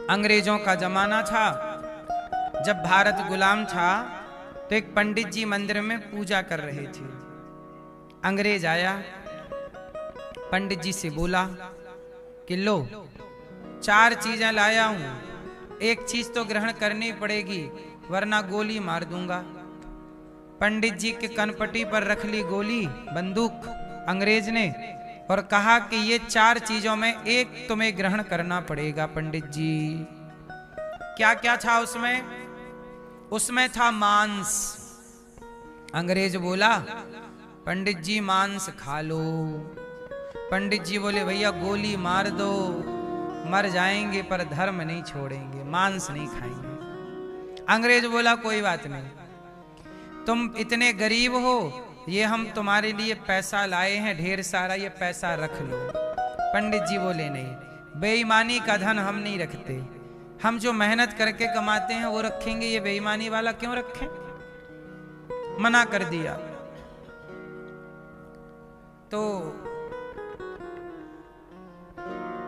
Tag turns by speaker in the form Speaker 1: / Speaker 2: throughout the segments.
Speaker 1: अंग्रेजों का जमाना था, जब भारत गुलाम था, तो एक पंडित जी मंदिर में पूजा कर रहे थे। अंग्रेज आया, पंडित जी से बोला कि लो 4 चीजें लाया हूं, एक चीज तो ग्रहण करनी पड़ेगी वरना गोली मार दूंगा। पंडित जी के कनपटी पर रख ली गोली, बंदूक अंग्रेज ने, और कहा कि ये 4 चीजों में एक तुम्हें ग्रहण करना पड़ेगा। पंडित जी, क्या क्या था उसमें? उसमें था मांस। अंग्रेज बोला पंडित जी मांस खा लो। पंडित जी बोले भैया गोली मार दो, मर जाएंगे पर धर्म नहीं छोड़ेंगे, मांस नहीं खाएंगे। अंग्रेज बोला कोई बात नहीं, तुम इतने गरीब हो, ये हम तुम्हारे लिए पैसा लाए हैं ढेर सारा, ये पैसा रख लो। पंडित जी बोले नहीं, बेईमानी का धन हम नहीं रखते, हम जो मेहनत करके कमाते हैं वो रखेंगे, ये बेईमानी वाला क्यों रखें? मना कर दिया। तो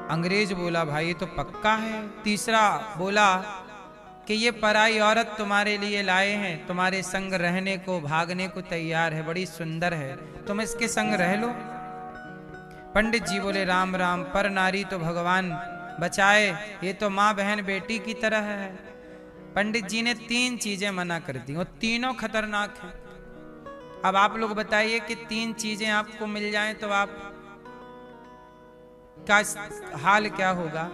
Speaker 1: अंग्रेज बोला भाई ये तो पक्का है। तीसरा बोला कि ये पराई औरत तुम्हारे लिए लाए हैं, तुम्हारे संग रहने को, भागने को तैयार है, बड़ी सुंदर है, तुम इसके संग रह लो। पंडित जी बोले राम राम, पर नारी तो भगवान बचाए, ये तो माँ बहन बेटी की तरह है। पंडित जी ने 3 चीजें मना कर दी और तीनों खतरनाक हैं। अब आप लोग बताइए कि 3 चीजें आपको मिल जाएं तो आप का हाल क्या होगा?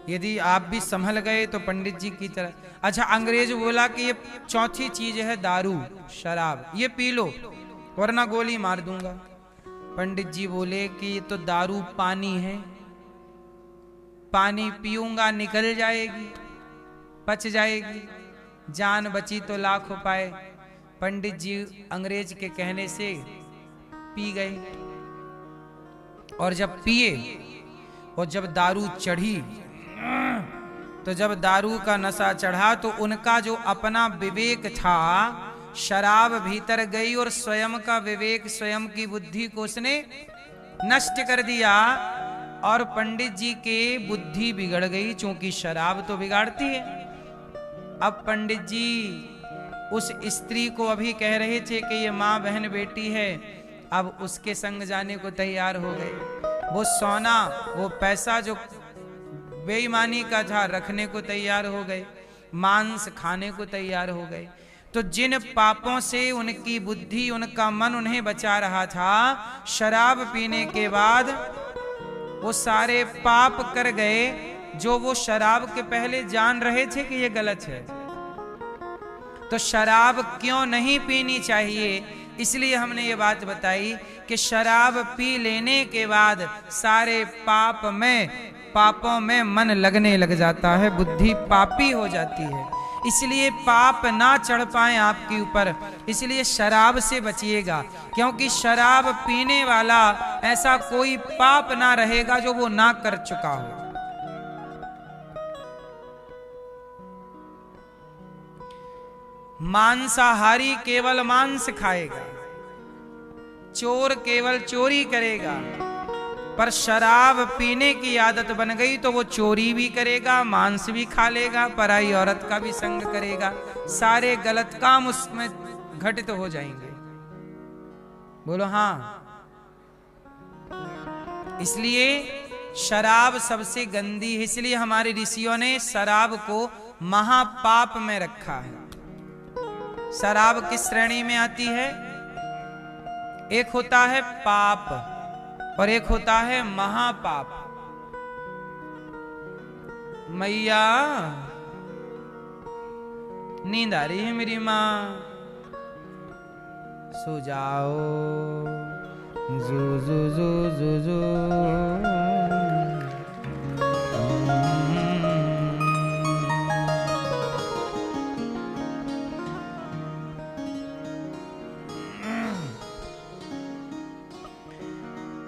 Speaker 1: यदि आप भी संभल गए तो पंडित जी की तरह। अच्छा, अंग्रेज बोला कि ये 4थी चीज है दारू, शराब, ये पी लो वरना गोली मार दूंगा। पंडित जी बोले कि ये तो दारू पानी है, पानी पीऊंगा निकल जाएगी, पच जाएगी, जान बची तो लाख उपाय। पंडित जी अंग्रेज के कहने से पी गए, और जब पिए और जब दारू चढ़ी, तो जब दारू का नशा चढ़ा तो उनका जो अपना विवेक था, शराब भीतर गई और स्वयं का विवेक, स्वयं की बुद्धि को उसने नष्ट कर दिया, और पंडित जी के बुद्धि बिगड़ गई, चूंकि शराब तो बिगाड़ती है। अब पंडित जी उस स्त्री को अभी कह रहे थे कि ये माँ बहन बेटी है, अब उसके संग जाने को तैयार हो गए। वो सोना, वो पैसा जो बेईमानी का था रखने को तैयार हो गए, मांस खाने को तैयार हो गए। तो जिन पापों से उनकी बुद्धि, उनका मन उन्हें बचा रहा था, शराब पीने के बाद वो सारे पाप कर गए जो वो शराब के पहले जान रहे थे कि ये गलत है। तो शराब क्यों नहीं पीनी चाहिए, इसलिए हमने ये बात बताई कि शराब पी लेने के बाद सारे पापों में मन लगने लग जाता है, बुद्धि पापी हो जाती है। इसलिए पाप ना चढ़ पाए आपके ऊपर, इसलिए शराब से बचिएगा, क्योंकि शराब पीने वाला ऐसा कोई पाप ना रहेगा जो वो ना कर चुका हो। मांसाहारी केवल मांस खाएगा, चोर केवल चोरी करेगा, पर शराब पीने की आदत बन गई तो वो चोरी भी करेगा, मांस भी खा लेगा, पराई औरत का भी संग करेगा, सारे गलत काम उसमें घटित हो जाएंगे। बोलो हाँ। इसलिए शराब सबसे गंदी है, इसलिए हमारे ऋषियों ने शराब को महापाप में रखा है। शराब किस श्रेणी में आती है? एक होता है पाप और एक होता है महापाप। मैया नींद आ रही है मेरी माँ, सो जाओ, जू जू जू जू जू।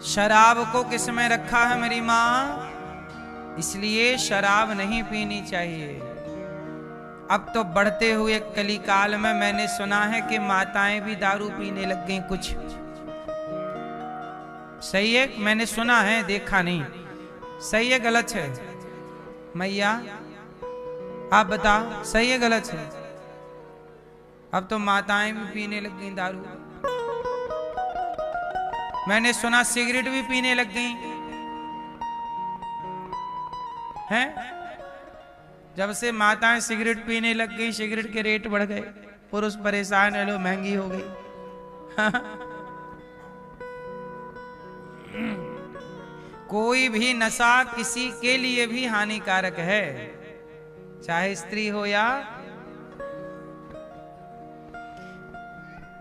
Speaker 1: शराब को किस में रखा है मेरी माँ? इसलिए शराब नहीं पीनी चाहिए। अब तो बढ़ते हुए कलिकाल में मैंने सुना है कि माताएं भी दारू पीने लग गई कुछ। सही है? मैंने सुना है, देखा नहीं। सही है गलत है? मैया आप बताओ सही है गलत है? अब तो माताएं भी पीने लग गई दारू। मैंने सुना सिगरेट भी पीने लग गई हैं। जब से माताएं सिगरेट पीने लग गई, सिगरेट के रेट बढ़ गए, पुरुष परेशान है, लो महंगी हो गई। कोई भी नशा किसी के लिए भी हानिकारक है, चाहे स्त्री हो या।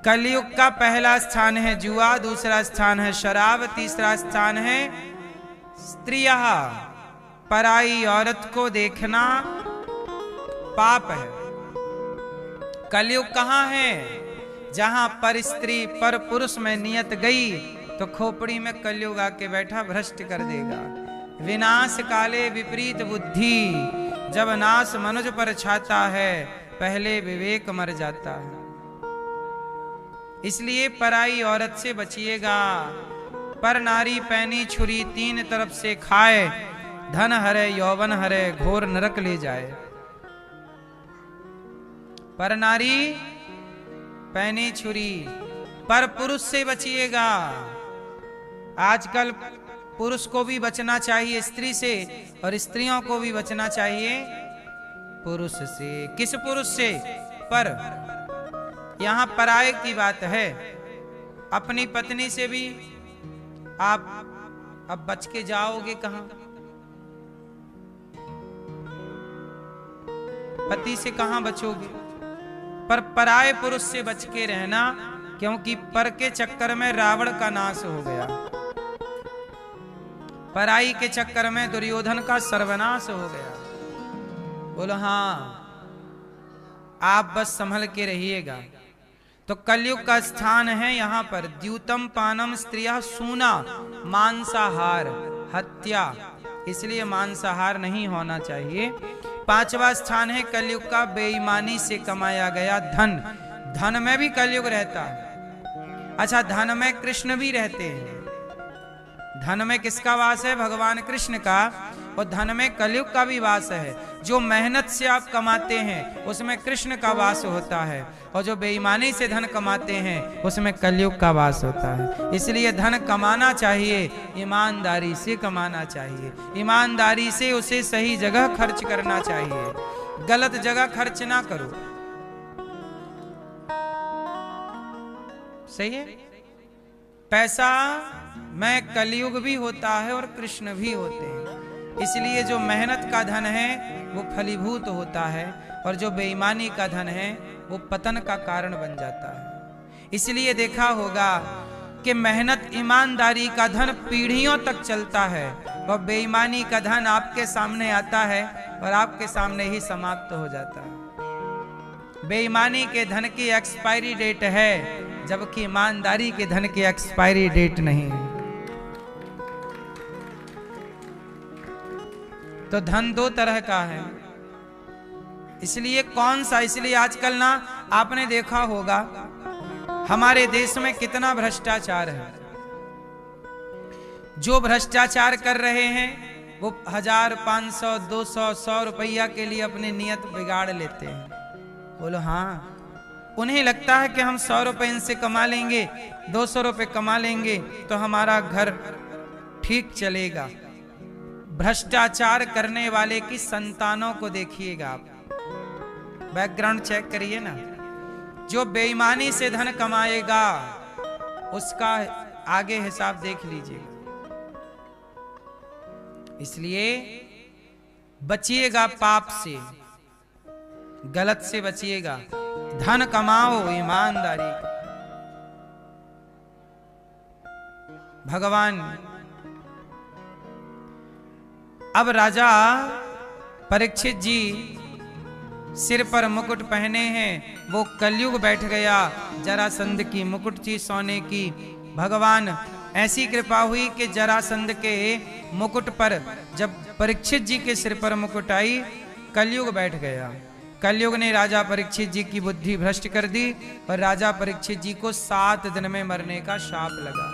Speaker 1: कलयुग का पहला स्थान है जुआ, दूसरा स्थान है शराब, तीसरा स्थान है स्त्रियां। पराई औरत को देखना पाप है। कलयुग कहां है? जहां पर स्त्री पर पुरुष में नियत गई तो खोपड़ी में कलयुग आके बैठा भ्रष्ट कर देगा। विनाश काले विपरीत बुद्धि, जब नाश मनुज पर छाता है, पहले विवेक मर जाता है। इसलिए पराई औरत से बचिएगा। पर नारी पैनी छुरी तीन तरफ से खाए, धन हरे यौवन हरे घोर नरक ले जाए। पर नारी पैनी छुरी, पर पुरुष से बचिएगा। आजकल पुरुष को भी बचना चाहिए स्त्री से, और स्त्रियों को भी बचना चाहिए पुरुष से। किस पुरुष से? पर यहां पराये की बात है। अपनी पत्नी से भी आप अब बच के जाओगे कहां? पति से कहां बचोगे? पर पराये पुरुष से बच के रहना, क्योंकि पर के चक्कर में रावण का नाश हो गया, पराई के चक्कर में दुर्योधन का सर्वनाश हो गया। बोलो हाँ, आप बस संभल के रहिएगा। तो कलयुग का स्थान है यहां पर द्यूतम पानम स्त्रिया सूना, मांसाहार, हत्या, इसलिए मांसाहार नहीं होना चाहिए। पांचवा स्थान है कलयुग का बेईमानी से कमाया गया धन। धन में भी कलयुग रहता है। अच्छा, धन में कृष्ण भी रहते हैं। धन में किसका वास है? भगवान कृष्ण का। और धन में कलयुग का भी वास है। जो मेहनत से आप कमाते हैं उसमें कृष्ण का वास होता है, और जो बेईमानी से धन कमाते हैं उसमें कलयुग का वास होता है। इसलिए धन कमाना चाहिए, ईमानदारी से कमाना चाहिए, ईमानदारी से उसे सही जगह खर्च करना चाहिए, गलत जगह खर्च ना करो। सही है? पैसा में कलयुग भी होता है और कृष्ण भी होते हैं। इसलिए जो मेहनत का धन है वो फलीभूत होता है, और जो बेईमानी का धन है वो पतन का कारण बन जाता है। इसलिए देखा होगा कि मेहनत ईमानदारी का धन पीढ़ियों तक चलता है, और बेईमानी का धन आपके सामने आता है और आपके सामने ही समाप्त हो जाता है। बेईमानी के धन की एक्सपायरी डेट है, जबकि ईमानदारी के धन की एक्सपायरी डेट नहीं है। तो धन दो तरह का है। इसलिए कौन सा? इसलिए आजकल ना आपने देखा होगा हमारे देश में कितना भ्रष्टाचार है। जो भ्रष्टाचार कर रहे हैं वो 1000, 500, 200, 100 रुपया के लिए अपनी नियत बिगाड़ लेते हैं। बोलो हाँ, उन्हें लगता है कि हम 100 रुपए इनसे कमा लेंगे, 200 रुपए कमा लेंगे तो हमारा घर ठीक चलेगा। भ्रष्टाचार करने वाले की संतानों को देखिएगा आप, बैकग्राउंड चेक करिए ना। जो बेईमानी से धन कमाएगा उसका आगे हिसाब देख लीजिए। इसलिए बचिएगा पाप से, गलत से बचिएगा, धन कमाओ ईमानदारी। भगवान अब राजा परीक्षित जी सिर पर मुकुट पहने हैं, वो कलयुग बैठ गया। जरासंध की मुकुट थी सोने की। भगवान ऐसी कृपा हुई कि जरासंध के मुकुट पर जब परीक्षित जी के सिर पर मुकुट आई, कलयुग बैठ गया। कलयुग ने राजा परीक्षित जी की बुद्धि भ्रष्ट कर दी, और राजा परीक्षित जी को 7 दिन में मरने का शाप लगा।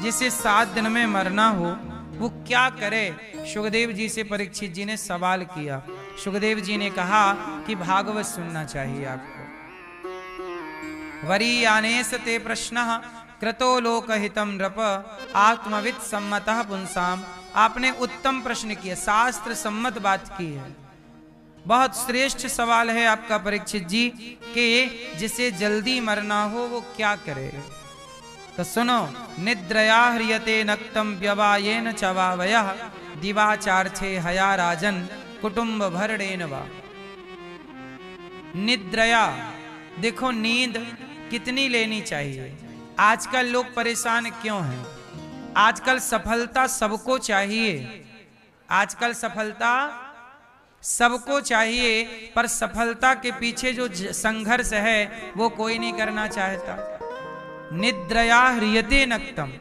Speaker 1: जिसे 7 दिन में मरना हो वो क्या करे। सुखदेव जी से परीक्षित जी ने सवाल किया। सुखदेव जी ने कहा कि भागवत सुनना चाहिए आपको। वरीयानेस ते प्रश्नः कृतो लोकहितं नृप आत्मवित् सम्मतः पुंसाम। आपने उत्तम प्रश्न किया, शास्त्र सम्मत बात की है। बहुत श्रेष्ठ सवाल है आपका परीक्षित जी कि जिसे जल्दी मरना हो वो क्या करे। तो सुनो, निद्रया ह्रियते नक्तम व्यवायेन चवावयः दिवाचार्थे हया राजन कुटुंब भरणेन वा। निद्रया, देखो नींद कितनी लेनी चाहिए। आजकल लोग परेशान क्यों हैं? आजकल सफलता सबको चाहिए, आजकल सफलता सबको चाहिए, पर सफलता के पीछे जो संघर्ष है वो कोई नहीं करना चाहता। निद्रया ह्रियते नक्तम,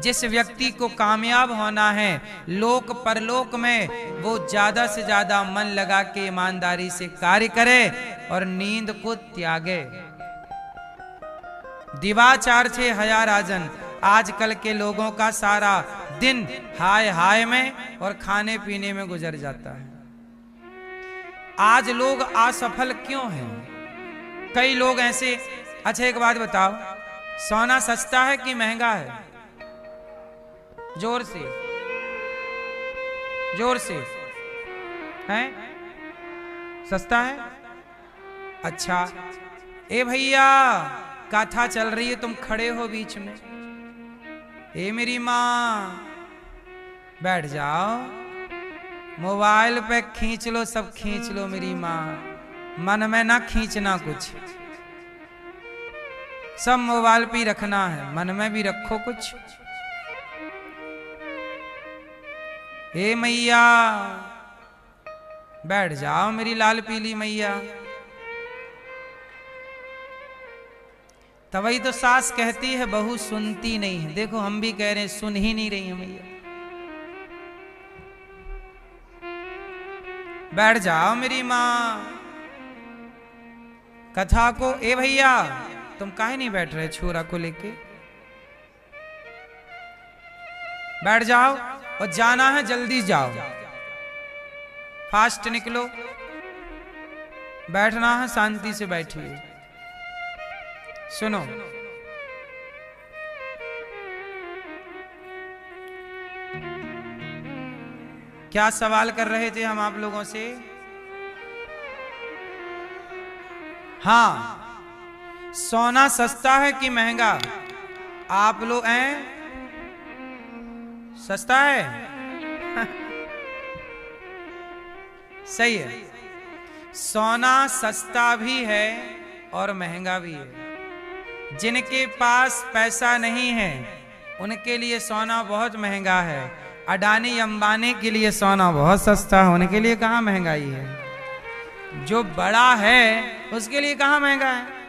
Speaker 1: जिस व्यक्ति को कामयाब होना है लोक परलोक में, वो ज्यादा से ज्यादा मन लगा के ईमानदारी से कार्य करे और नींद को त्यागे। दिवाचार छे हया राजन, आजकल के लोगों का सारा दिन हाय हाय में और खाने पीने में गुजर जाता है। आज लोग असफल क्यों हैं? कई लोग ऐसे, अच्छा एक बात बताओ, सोना सस्ता है कि महंगा है? जोर से, जोर से है? सस्ता है? अच्छा, ए भैया कथा चल रही है, तुम खड़े हो बीच में। ए मेरी माँ बैठ जाओ, मोबाइल पे खींच लो, सब खींच लो मेरी माँ, मन में ना खींचना कुछ, सब मोबाइल पे ही रखना है, मन में भी रखो कुछ। ए मैया बैठ जाओ मेरी लाल पीली मैया। तभी तो सास कहती है बहू सुनती नहीं है। देखो हम भी कह रहे हैं, सुन ही नहीं रही है मैया। बैठ जाओ मेरी माँ, कथा को। ए भैया तुम काहे नहीं बैठ रहे छोरा को लेके? बैठ जाओ और जाना है जल्दी जाओ, फास्ट निकलो, बैठना है शांति से बैठिए। सुनो, क्या सवाल कर रहे थे हम आप लोगों से? हाँ, सोना सस्ता है कि महंगा? आप लोग हैं, सस्ता है? सही है, सोना सस्ता भी है और महंगा भी है। जिनके पास पैसा नहीं है उनके लिए सोना बहुत महंगा है। अडानी अंबानी के लिए सोना बहुत सस्ता है, उनके लिए कहाँ महंगाई है। जो बड़ा है उसके लिए कहाँ महंगा है।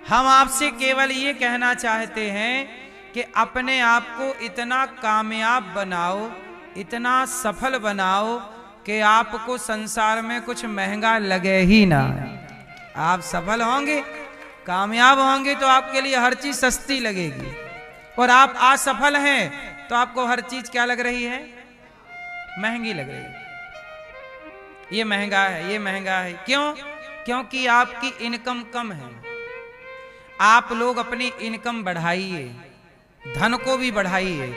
Speaker 1: हम आपसे केवल ये कहना चाहते हैं कि अपने आप को इतना कामयाब बनाओ, इतना सफल बनाओ कि आपको संसार में कुछ महंगा लगे ही ना। आप सफल होंगे, कामयाब होंगे तो आपके लिए हर चीज सस्ती लगेगी, और आप असफल हैं तो आपको हर चीज क्या लग रही है? महंगी लग रही है। ये महंगा है, ये महंगा है। क्यों? क्योंकि आपकी इनकम कम है। आप लोग अपनी इनकम बढ़ाइए, धन को भी बढ़ाइए,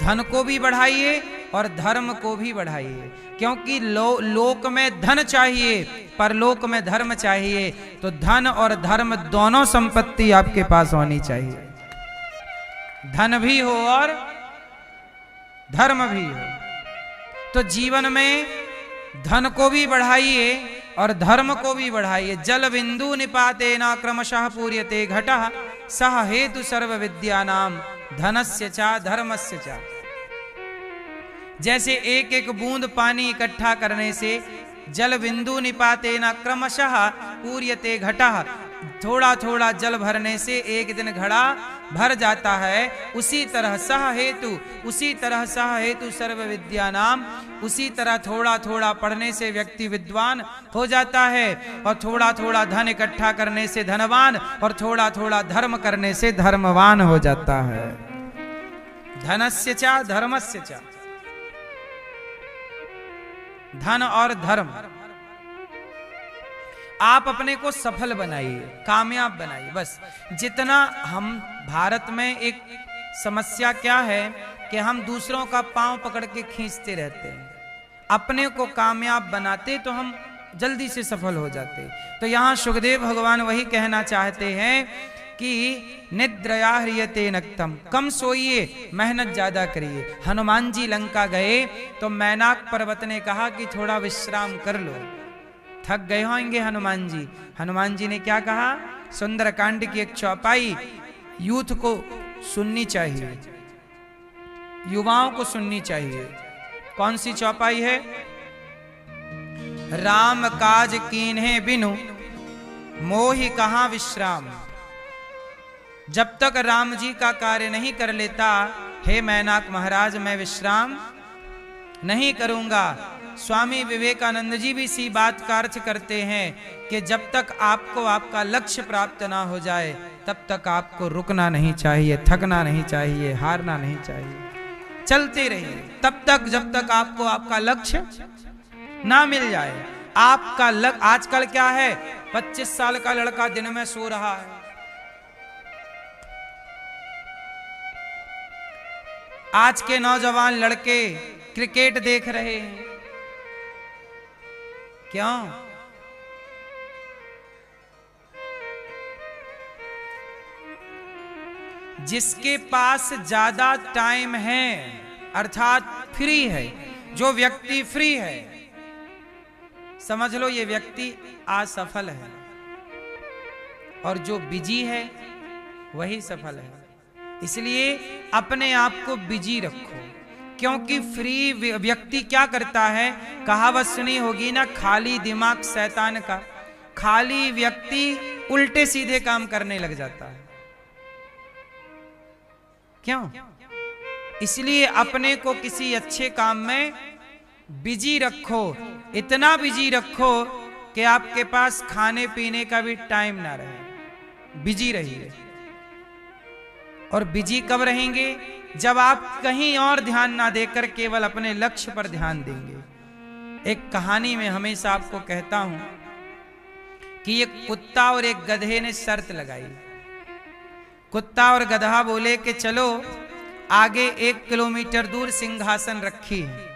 Speaker 1: धन को भी बढ़ाइए और धर्म को भी बढ़ाइए। क्योंकि लोक में धन चाहिए, परलोक में धर्म चाहिए। तो धन और धर्म दोनों संपत्ति आपके पास होनी चाहिए। धन भी हो और धर्म भी हो। तो जीवन में धन को भी बढ़ाइए और धर्म को भी बढ़ाइए। जल बिंदु निपातेना क्रमशः पूर्यते घटः सह हेतु सर्व विद्यानाम धनस्य च धर्मस्य च। जैसे एक एक बूंद पानी इकट्ठा करने से जल बिंदु निपातेना क्रमशः पूर्यते घटः, थोड़ा थोड़ा जल भरने से एक दिन घड़ा भर जाता है। उसी तरह सह हेतु, उसी तरह सह हेतु सर्व विद्यानाम, उसी तरह थोड़ा थोड़ा पढ़ने से व्यक्ति विद्वान हो जाता है, और थोड़ा थोड़ा धन इकट्ठा करने से धनवान, और थोड़ा थोड़ा धर्म करने से धर्मवान हो जाता है। धनस्य च धर्मस्य च, धन और धर्म। आप अपने को सफल बनाइए, कामयाब बनाइए। बस जितना हम भारत में एक समस्या क्या है कि हम दूसरों का पांव पकड़ के खींचते रहते हैं, अपने को कामयाब बनाते तो हम जल्दी से सफल हो जाते। तो यहाँ सुखदेव भगवान वही कहना चाहते हैं कि निद्रया ह्रियते नक्तम, कम सोइए, मेहनत ज्यादा करिए। हनुमान जी लंका गए तो मैनाक पर्वत ने कहा कि थोड़ा विश्राम कर लो, थक गए होंगे हनुमान जी। हनुमान जी ने क्या कहा? सुंदरकांड की एक चौपाई यूथ को सुननी चाहिए, युवाओं को सुननी चाहिए। कौन सी चौपाई है? राम काज कीन्हे बिनु मोहि कहां विश्राम। जब तक राम जी का कार्य नहीं कर लेता, हे मैनाक महाराज, मैं विश्राम नहीं करूंगा। स्वामी विवेकानंद जी भी इसी बात का अर्थ करते हैं कि जब तक आपको आपका लक्ष्य प्राप्त ना हो जाए तब तक आपको रुकना नहीं चाहिए, थकना नहीं चाहिए, हारना नहीं चाहिए, चलते रहिए तब तक जब तक आपको आपका लक्ष्य ना मिल जाए। आपका लक्ष्य आजकल क्या है? 25 साल का लड़का दिन में सो रहा है, आज के नौजवान लड़के क्रिकेट देख रहे हैं। क्यों? जिसके पास ज्यादा टाइम है, अर्थात फ्री है, जो व्यक्ति फ्री है, समझ लो ये व्यक्ति असफल है, और जो बिजी है वही सफल है। इसलिए अपने आप को बिजी रखो, क्योंकि फ्री व्यक्ति क्या करता है? कहावत सुनी होगी ना, खाली दिमाग शैतान का। खाली व्यक्ति उल्टे सीधे काम करने लग जाता है। क्यों? इसलिए अपने को किसी अच्छे काम में बिजी रखो, इतना बिजी रखो कि आपके पास खाने पीने का भी टाइम ना रहे। बिजी रहिए। और बिजी कब रहेंगे? जब आप कहीं और ध्यान ना देकर केवल अपने लक्ष्य पर ध्यान देंगे। एक कहानी में हमेशा आपको कहता हूं कि एक कुत्ता और एक गधे ने शर्त लगाई। कुत्ता और गधा बोले कि चलो आगे 1 किलोमीटर दूर सिंहासन रखी है,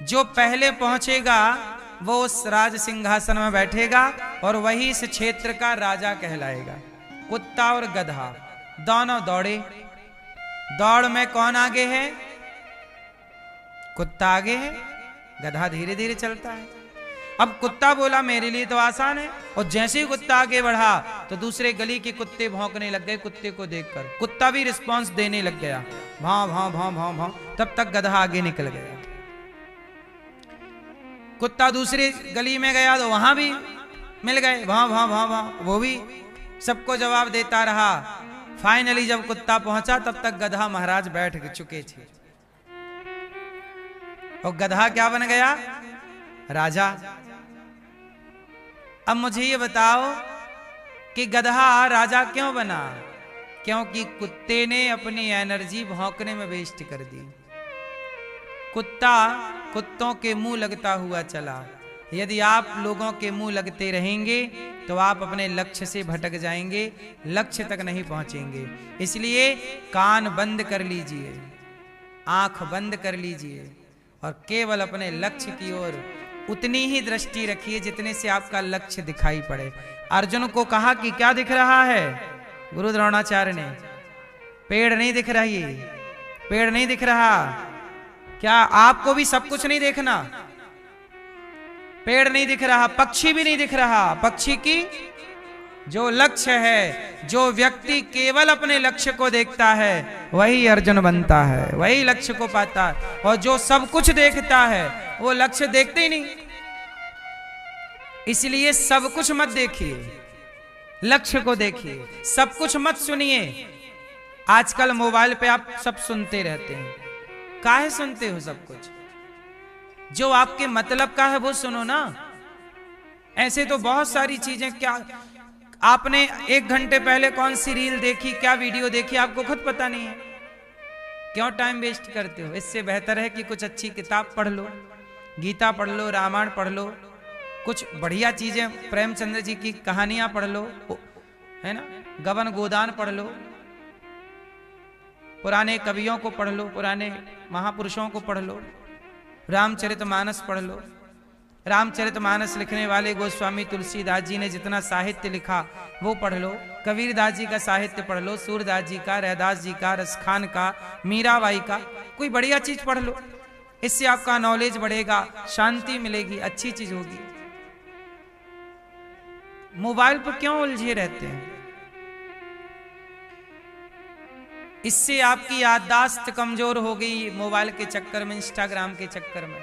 Speaker 1: जो पहले पहुंचेगा वो उस राज सिंहासन में बैठेगा और वही इस क्षेत्र का राजा कहलाएगा। कुत्ता और गधा दोनों दौड़े। दौड़ में कौन आगे है? कुत्ता आगे है, गधा धीरे धीरे चलता है। अब कुत्ता बोला मेरे लिए तो आसान है, और जैसे ही कुत्ता आगे बढ़ा तो दूसरे गली के कुत्ते भौंकने लग गए। कुत्ते को देखकर कुत्ता भी रिस्पांस देने लग गया, भाव भाव भाव भाव भाव। तब तक गधा आगे निकल गया। कुत्ता दूसरी गली में गया तो वहां भी मिल गए, भाव भाव भाव भाव, वो भी सबको जवाब देता रहा। फाइनली जब कुत्ता पहुंचा तब तक गधा महाराज बैठ चुके थे, और गधा क्या बन गया? राजा। अब मुझे ये बताओ कि गधा राजा क्यों बना? क्योंकि कुत्ते ने अपनी एनर्जी भौंकने में वेस्ट कर दी। कुत्ता कुत्तों के मुंह लगता हुआ चला। यदि आप लोगों के मुंह लगते रहेंगे तो आप अपने लक्ष्य से भटक जाएंगे, लक्ष्य तक नहीं पहुंचेंगे। इसलिए कान बंद कर लीजिए, आंख बंद कर लीजिए, और केवल अपने लक्ष्य की ओर उतनी ही दृष्टि रखिए जितने से आपका लक्ष्य दिखाई पड़े। अर्जुन को कहा कि क्या दिख रहा है? गुरु द्रोणाचार्य ने, पेड़ नहीं दिख रही, पेड़ नहीं दिख रहा। क्या आपको भी सब कुछ नहीं देखना? पेड़ नहीं दिख रहा, पक्षी भी नहीं दिख रहा। पक्षी की जो लक्ष्य है, जो व्यक्ति केवल अपने लक्ष्य को देखता है वही अर्जुन बनता है, वही लक्ष्य को पाता है। और जो सब कुछ देखता है वो लक्ष्य देखते ही नहीं। इसलिए सब कुछ मत देखिए, लक्ष्य को देखिए। सब कुछ मत सुनिए। आजकल मोबाइल पे आप सब सुनते रहते हैं। काहे सुनते हो सब कुछ? जो आपके मतलब का है वो सुनो ना। ऐसे तो बहुत सारी चीजें, क्या आपने 1 घंटे पहले कौन सी रील देखी, क्या वीडियो देखी, आपको खुद पता नहीं है। क्यों टाइम वेस्ट करते हो? इससे बेहतर है कि कुछ अच्छी किताब पढ़ लो, गीता पढ़ लो, रामायण पढ़ लो, कुछ बढ़िया चीजें, प्रेमचंद्र जी की कहानियां पढ़ लो, है ना, गबन गोदान पढ़ लो, पुराने कवियों को पढ़ लो, पुराने महापुरुषों को पढ़ लो, रामचरितमानस पढ़ लो। रामचरितमानस लिखने वाले गोस्वामी तुलसीदास जी ने जितना साहित्य लिखा वो पढ़ लो। कबीरदास जी का साहित्य पढ़ लो, सूरदास जी का, रैदास जी का, रसखान का, मीराबाई का, कोई बढ़िया चीज पढ़ लो। इससे आपका नॉलेज बढ़ेगा, शांति मिलेगी, अच्छी चीज होगी। मोबाइल पर क्यों उलझे रहते हैं? इससे आपकी याददाश्त कमजोर हो गई, मोबाइल के चक्कर में, इंस्टाग्राम के चक्कर में।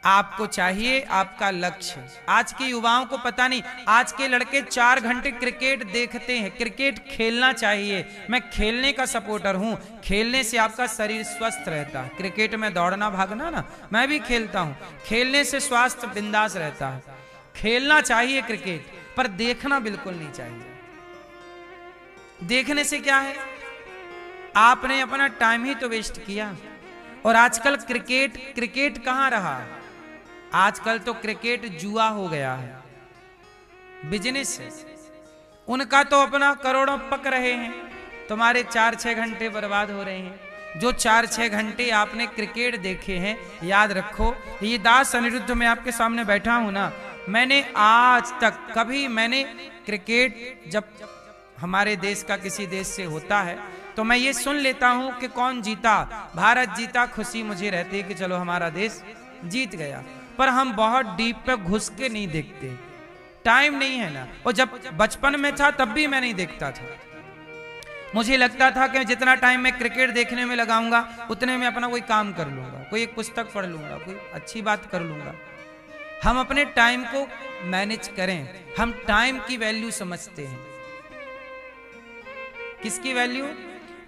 Speaker 1: आपको चाहिए आपका लक्ष्य। आज के युवाओं को पता नहीं, आज के लड़के 4 घंटे क्रिकेट देखते हैं। क्रिकेट खेलना चाहिए, मैं खेलने का सपोर्टर हूं। खेलने से आपका शरीर स्वस्थ रहता है। क्रिकेट में दौड़ना भागना ना, मैं भी खेलता हूं, खेलने से स्वास्थ्य बिंदास रहता है। खेलना चाहिए क्रिकेट, पर देखना बिल्कुल नहीं चाहिए। देखने से क्या है, आपने अपना टाइम ही तो वेस्ट किया। और आजकल क्रिकेट कहां रहा? आजकल तो क्रिकेट जुआ हो गया है, बिजनेस है। उनका तो अपना करोड़ों पक रहे हैं, तुम्हारे 4-6 घंटे बर्बाद हो रहे हैं। जो 4-6 घंटे आपने क्रिकेट देखे हैं, याद रखो, ये दास अनिरुद्ध में आपके सामने बैठा हूं ना, मैंने आज तक कभी मैंने क्रिकेट जब हमारे देश का किसी देश से होता है तो मैं ये सुन लेता हूं कि कौन जीता, भारत जीता, खुशी मुझे रहती है कि चलो हमारा देश जीत गया। पर हम बहुत डीप पे घुस के नहीं देखते, टाइम नहीं है ना। और जब बचपन में था तब भी मैं नहीं देखता था। मुझे लगता था कि जितना टाइम मैं क्रिकेट देखने में लगाऊंगा उतने में अपना कोई काम कर लूंगा, कोई एक पुस्तक पढ़ लूंगा, कोई अच्छी बात कर लूंगा। हम अपने टाइम को मैनेज करें। हम टाइम की वैल्यू समझते हैं। किसकी वैल्यू?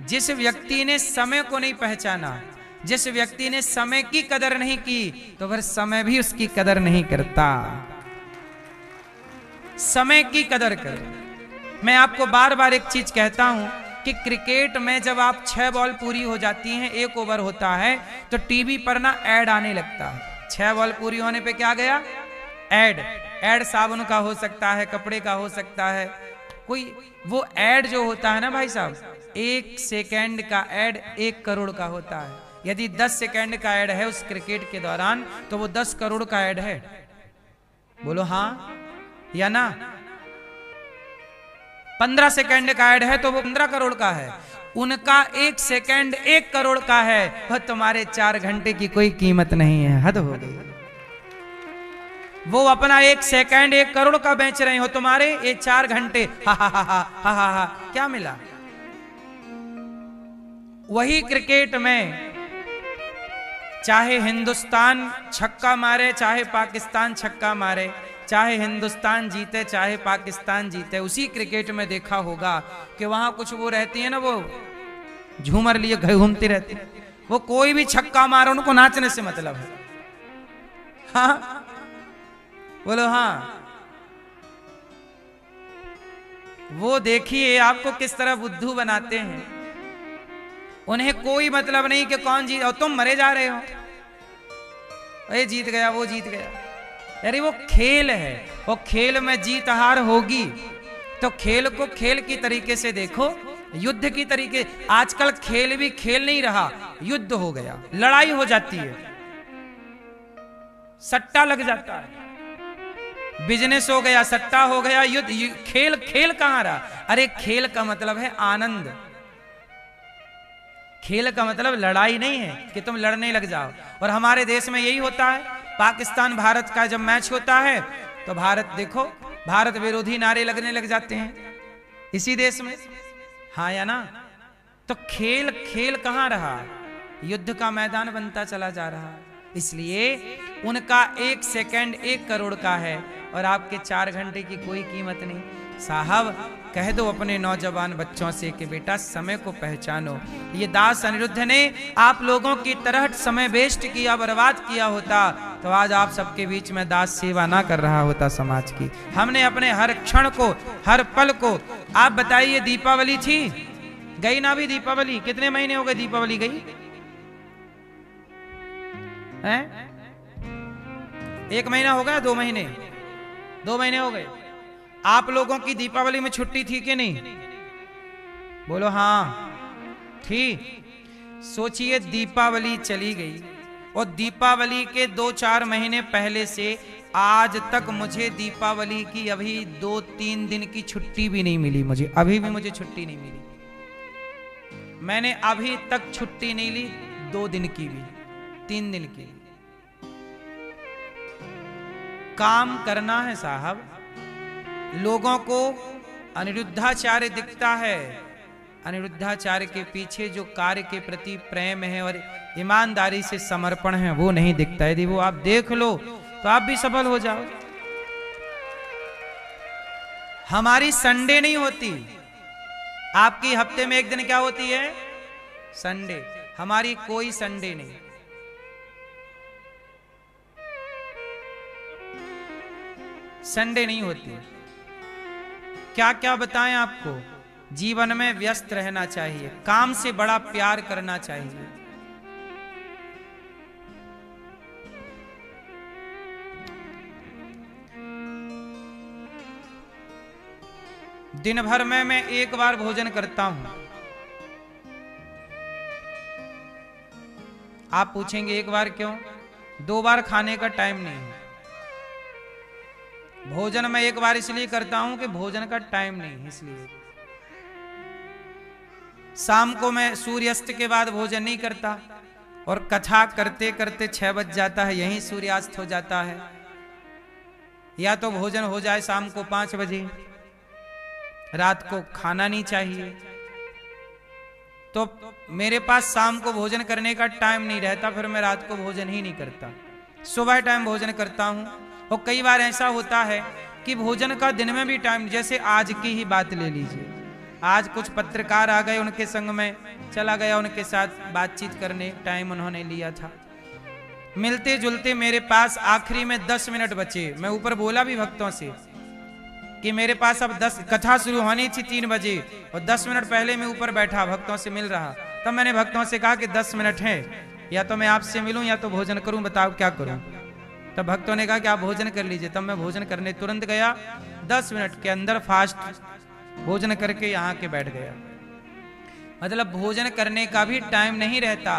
Speaker 1: जिस व्यक्ति ने समय को नहीं पहचाना, जिस व्यक्ति ने समय की कदर नहीं की, तो फिर समय भी उसकी कदर नहीं करता। समय की कदर करें। मैं आपको बार बार एक चीज कहता हूं कि क्रिकेट में जब आप 6 बॉल पूरी हो जाती हैं, 1 ओवर होता है, तो टीवी पर ना ऐड आने लगता है। 6 बॉल पूरी होने पे क्या गया? ऐड साबुन का हो सकता है, कपड़े का हो सकता है, कोई वो ऐड जो होता है ना भाई साहब, 1 सेकेंड का ऐड 1 करोड़ का होता है। यदि 10 सेकेंड का ऐड है उस क्रिकेट के दौरान, तो वो 10 करोड़ का ऐड है। बोलो हाँ या ना? 15 सेकेंड का ऐड है तो वो 15 करोड़ का है। उनका 1 सेकेंड 1 करोड़ का है, और तुम्हारे 4 घंटे की कोई कीमत नहीं है। हद हो गई। वो अपना 1 सेकेंड 1 करोड़ का बेच रहे हो, तुम्हारे ये 4 घंटे हा हा हा हा हा हा हा क्या मिला? वही क्रिकेट में चाहे हिंदुस्तान छक्का मारे, चाहे पाकिस्तान छक्का मारे, चाहे हिंदुस्तान जीते, चाहे पाकिस्तान जीते, उसी क्रिकेट में देखा होगा कि वहां कुछ वो रहती है ना, वो झूमर लिए घूमती रहती, वो कोई भी छक्का मारो उनको नाचने से मतलब है। हाँ बोलो हाँ। वो देखिए आपको किस तरह बुद्धू बनाते हैं। उन्हें कोई मतलब नहीं कि कौन जीत, और तुम मरे जा रहे हो, ये जीत गया, वो जीत गया। यार वो खेल है, वो खेल में जीत हार होगी, तो खेल को खेल की तरीके से देखो, युद्ध की तरीके। आजकल खेल भी खेल नहीं रहा, युद्ध हो गया, लड़ाई हो जाती है, सट्टा लग जाता है, बिजनेस हो गया, सट्टा हो गया, युद्ध। खेल खेल कहां रहा? अरे खेल का मतलब है आनंद। खेल का मतलब लड़ाई नहीं है कि तुम लड़ने लग जाओ। और हमारे देश में यही होता है। पाकिस्तान भारत का जब मैच होता है तो भारत देखो, भारत विरोधी नारे लगने लग जाते हैं इसी देश में, हाँ या ना? तो खेल खेल कहां रहा? युद्ध का मैदान बनता चला जा रहा है। इसलिए उनका 1 सेकेंड 1 करोड़ का है और आपके 4 घंटे की कोई कीमत नहीं। साहब कह दो अपने नौजवान बच्चों से कि बेटा समय को पहचानो। ये दास अनिरुद्ध ने आप लोगों की तरह समय वेस्ट किया, बर्बाद किया होता तो आज आप सबके बीच में दास सेवा ना कर रहा होता समाज की। हमने अपने हर क्षण को, हर पल को, आप बताइए दीपावली थी, गई ना भी दीपावली? कितने महीने हो गए दीपावली गई हैं? 1 महीना हो गया? 2 महीने? 2 महीने हो गए। आप लोगों की दीपावली में छुट्टी थी कि नहीं? बोलो हाँ थी। सोचिए दीपावली चली गई और दीपावली के 2-4 महीने पहले से आज तक मुझे दीपावली की अभी 2-3 दिन की छुट्टी भी नहीं मिली। मुझे अभी भी मुझे छुट्टी नहीं मिली। मैंने अभी तक छुट्टी नहीं ली 2 दिन की भी, 3 दिन की। काम करना है साहब। लोगों को अनिरुद्धाचार्य दिखता है, अनिरुद्धाचार्य के पीछे जो कार्य के प्रति प्रेम है और ईमानदारी से समर्पण है वो नहीं दिखता। यदि वो आप देख लो तो आप भी सफल हो जाओ। हमारी संडे नहीं होती, आपकी हफ्ते में 1 दिन क्या होती है? संडे। हमारी कोई संडे नहीं। संडे नहीं होती। क्या क्या बताएं आपको? जीवन में व्यस्त रहना चाहिए, काम से बड़ा प्यार करना चाहिए। दिन भर में मैं 1 बार भोजन करता हूं। आप पूछेंगे 1 बार क्यों? 2 बार खाने का टाइम नहीं है। भोजन मैं 1 बार इसलिए करता हूं कि भोजन का टाइम नहीं है, इसलिए। शाम को मैं सूर्यास्त के बाद भोजन नहीं करता और कथा करते करते 6 बज जाता है, यहीं सूर्यास्त हो जाता है। या तो भोजन हो जाए शाम को 5 बजे, रात को खाना नहीं चाहिए। तो मेरे पास शाम को भोजन करने का टाइम नहीं रहता, फिर मैं रात को भोजन ही नहीं करता। सुबह टाइम भोजन करता हूं। और कई बार ऐसा होता है कि भोजन का दिन में भी टाइम, जैसे आज की ही बात ले लीजिए। आज कुछ पत्रकार आ गए, उनके संग में चला गया, उनके साथ बातचीत करने टाइम उन्होंने लिया था। मिलते जुलते मेरे पास आखिरी में 10 मिनट बचे। मैं ऊपर बोला भी भक्तों से कि मेरे पास अब 10, कथा शुरू होनी थी 3 बजे और 10 मिनट पहले मैं ऊपर बैठा भक्तों से मिल रहा। तब मैंने भक्तों से कहा कि 10 मिनट हैं, या तो मैं आपसे मिलूं या तो भोजन करूं, बताओ क्या करूं। तब भक्तों ने कहा कि आप भोजन कर लीजिए। तब मैं भोजन करने तुरंत गया, 10 मिनट के अंदर फास्ट भोजन करके यहाँ के बैठ गया। मतलब भोजन करने का भी टाइम नहीं रहता।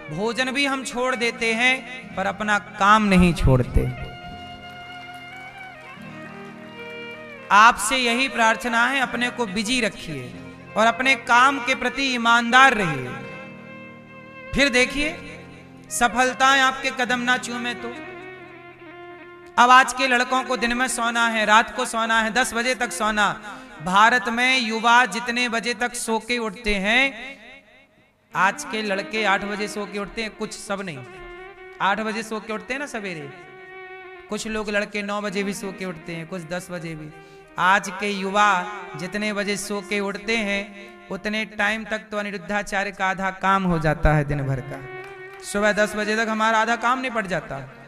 Speaker 1: भोजन भी हम छोड़ देते हैं पर अपना काम नहीं छोड़ते। आपसे यही प्रार्थना है, अपने को बिजी रखिए और अपने काम के प्रति ईमानदार रहिए। फिर देखिए सफलताएं आपके कदम ना चूमे तो। अब आज के लड़कों को दिन में सोना है, रात को सोना है, 10 बजे तक सोना। भारत में युवा जितने बजे तक सो के उठते हैं, आज के लड़के 8 बजे सो के उठते हैं। कुछ, सब नहीं। 8 बजे सो के उठते हैं ना सवेरे। कुछ लोग लड़के 9 बजे भी सो के उठते हैं, कुछ 10 बजे भी। आज के युवा जितने बजे सो के उठते हैं उतने टाइम तक तो अनिरुद्धाचार्य का आधा काम हो जाता है दिन भर का। सुबह 10 बजे तक हमारा आधा काम निपट जाता है।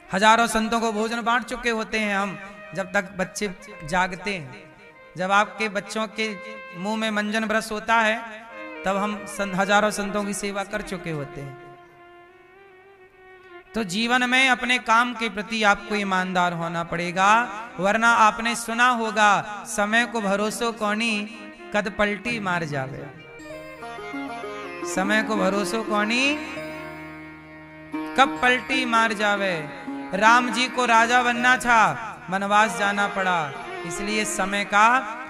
Speaker 1: हजारों संतों को भोजन बांट चुके होते हैं हम, जब तक बच्चे जागते हैं। जब आपके बच्चों के मुंह में मंजन ब्रश होता है तब हम हजारों संतों की सेवा कर चुके होते हैं। तो जीवन में अपने काम के प्रति आपको ईमानदार होना पड़ेगा, वरना आपने सुना होगा समय को भरोसो कौनी कद पलटी मार जावे। समय को भरोसो कौनी कब पलटी मार जावे। राम जी को राजा बनना था, वनवास जाना पड़ा, इसलिए समय का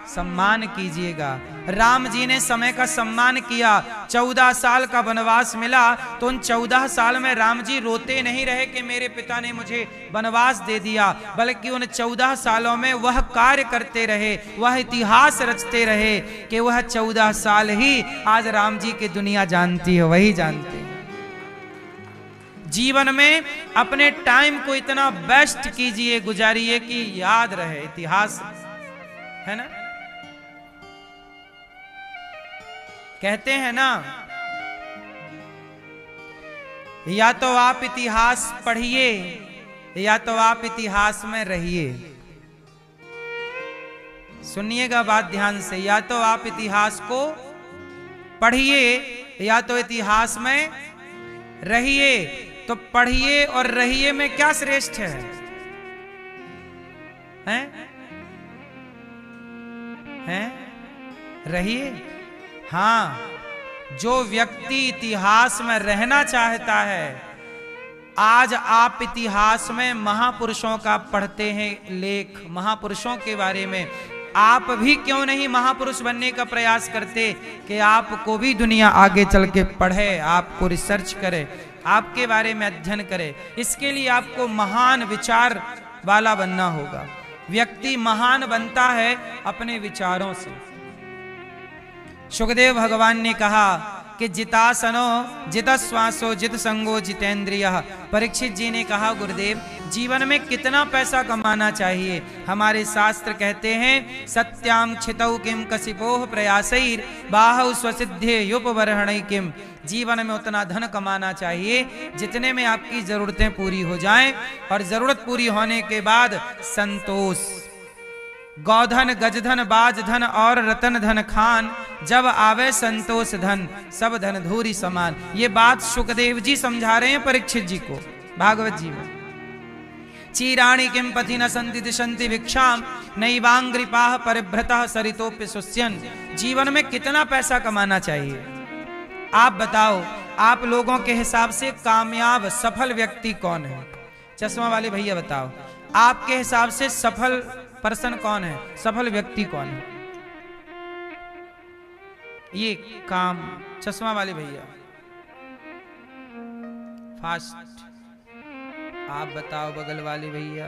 Speaker 1: सम्मान कीजिएगा। राम जी ने समय का सम्मान किया। 14 साल का वनवास मिला तो उन 14 साल में राम जी रोते नहीं रहे कि मेरे पिता ने मुझे वनवास दे दिया, बल्कि उन 14 सालों में वह कार्य करते रहे, वह इतिहास रचते रहे कि वह 14 साल ही आज राम जी की दुनिया जानती है, वही जानते हैं। जीवन में अपने टाइम को इतना बेस्ट कीजिए, गुजारिए कि याद रहे, इतिहास है ना? कहते हैं ना, या तो आप इतिहास पढ़िए या तो आप इतिहास में रहिए। सुनिएगा बात ध्यान से, या तो आप इतिहास को पढ़िए या तो इतिहास में रहिए। तो पढ़िए और रहिए में क्या श्रेष्ठ है? हैं? रहिए। हाँ, जो व्यक्ति इतिहास में रहना चाहता है, आज आप इतिहास में महापुरुषों का पढ़ते हैं लेख, महापुरुषों के बारे में, आप भी क्यों नहीं महापुरुष बनने का प्रयास करते कि आपको भी दुनिया आगे चल के पढ़े, आपको रिसर्च करे, आपके बारे में अध्ययन करे। इसके लिए आपको महान विचार वाला बनना होगा। व्यक्ति महान बनता है अपने विचारों से। सुखदेव भगवान ने कहा कि जितासनो जितश्वासो जित संगो जितेंद्रिय। परीक्षित जी ने कहा, गुरुदेव जीवन में कितना पैसा कमाना चाहिए? हमारे शास्त्र कहते हैं, सत्याम क्षितौ किम कसिपोह प्रयासैर बाहु स्वसिद्धे युपवर्हणै किम। जीवन में उतना धन कमाना चाहिए जितने में आपकी जरूरतें पूरी हो जाएं, और जरूरत पूरी होने के बाद संतोष। गौधन गजधन बाज धन और रतन धन खान, जब आवे संतोष धन सब धन धूरी समान। ये बात सुखदेव जी समझा रहे हैं परीक्षित जी को भागवत जी में। चीराणि किम पथि न संति दिशंति भिक्षाम नैवांग्रिपाह परिभ्रतः सरितोप्य सुस्यन। जीवन में कितना पैसा कमाना चाहिए? आप बताओ, आप लोगों के हिसाब से कामयाब सफल व्यक्ति कौन है? चश्मा वाले भैया बताओ, आपके हिसाब से सफल पर्सन कौन है? सफल व्यक्ति कौन है? ये काम, चश्मा वाले भैया फास्ट, आप बताओ बगल वाले भैया।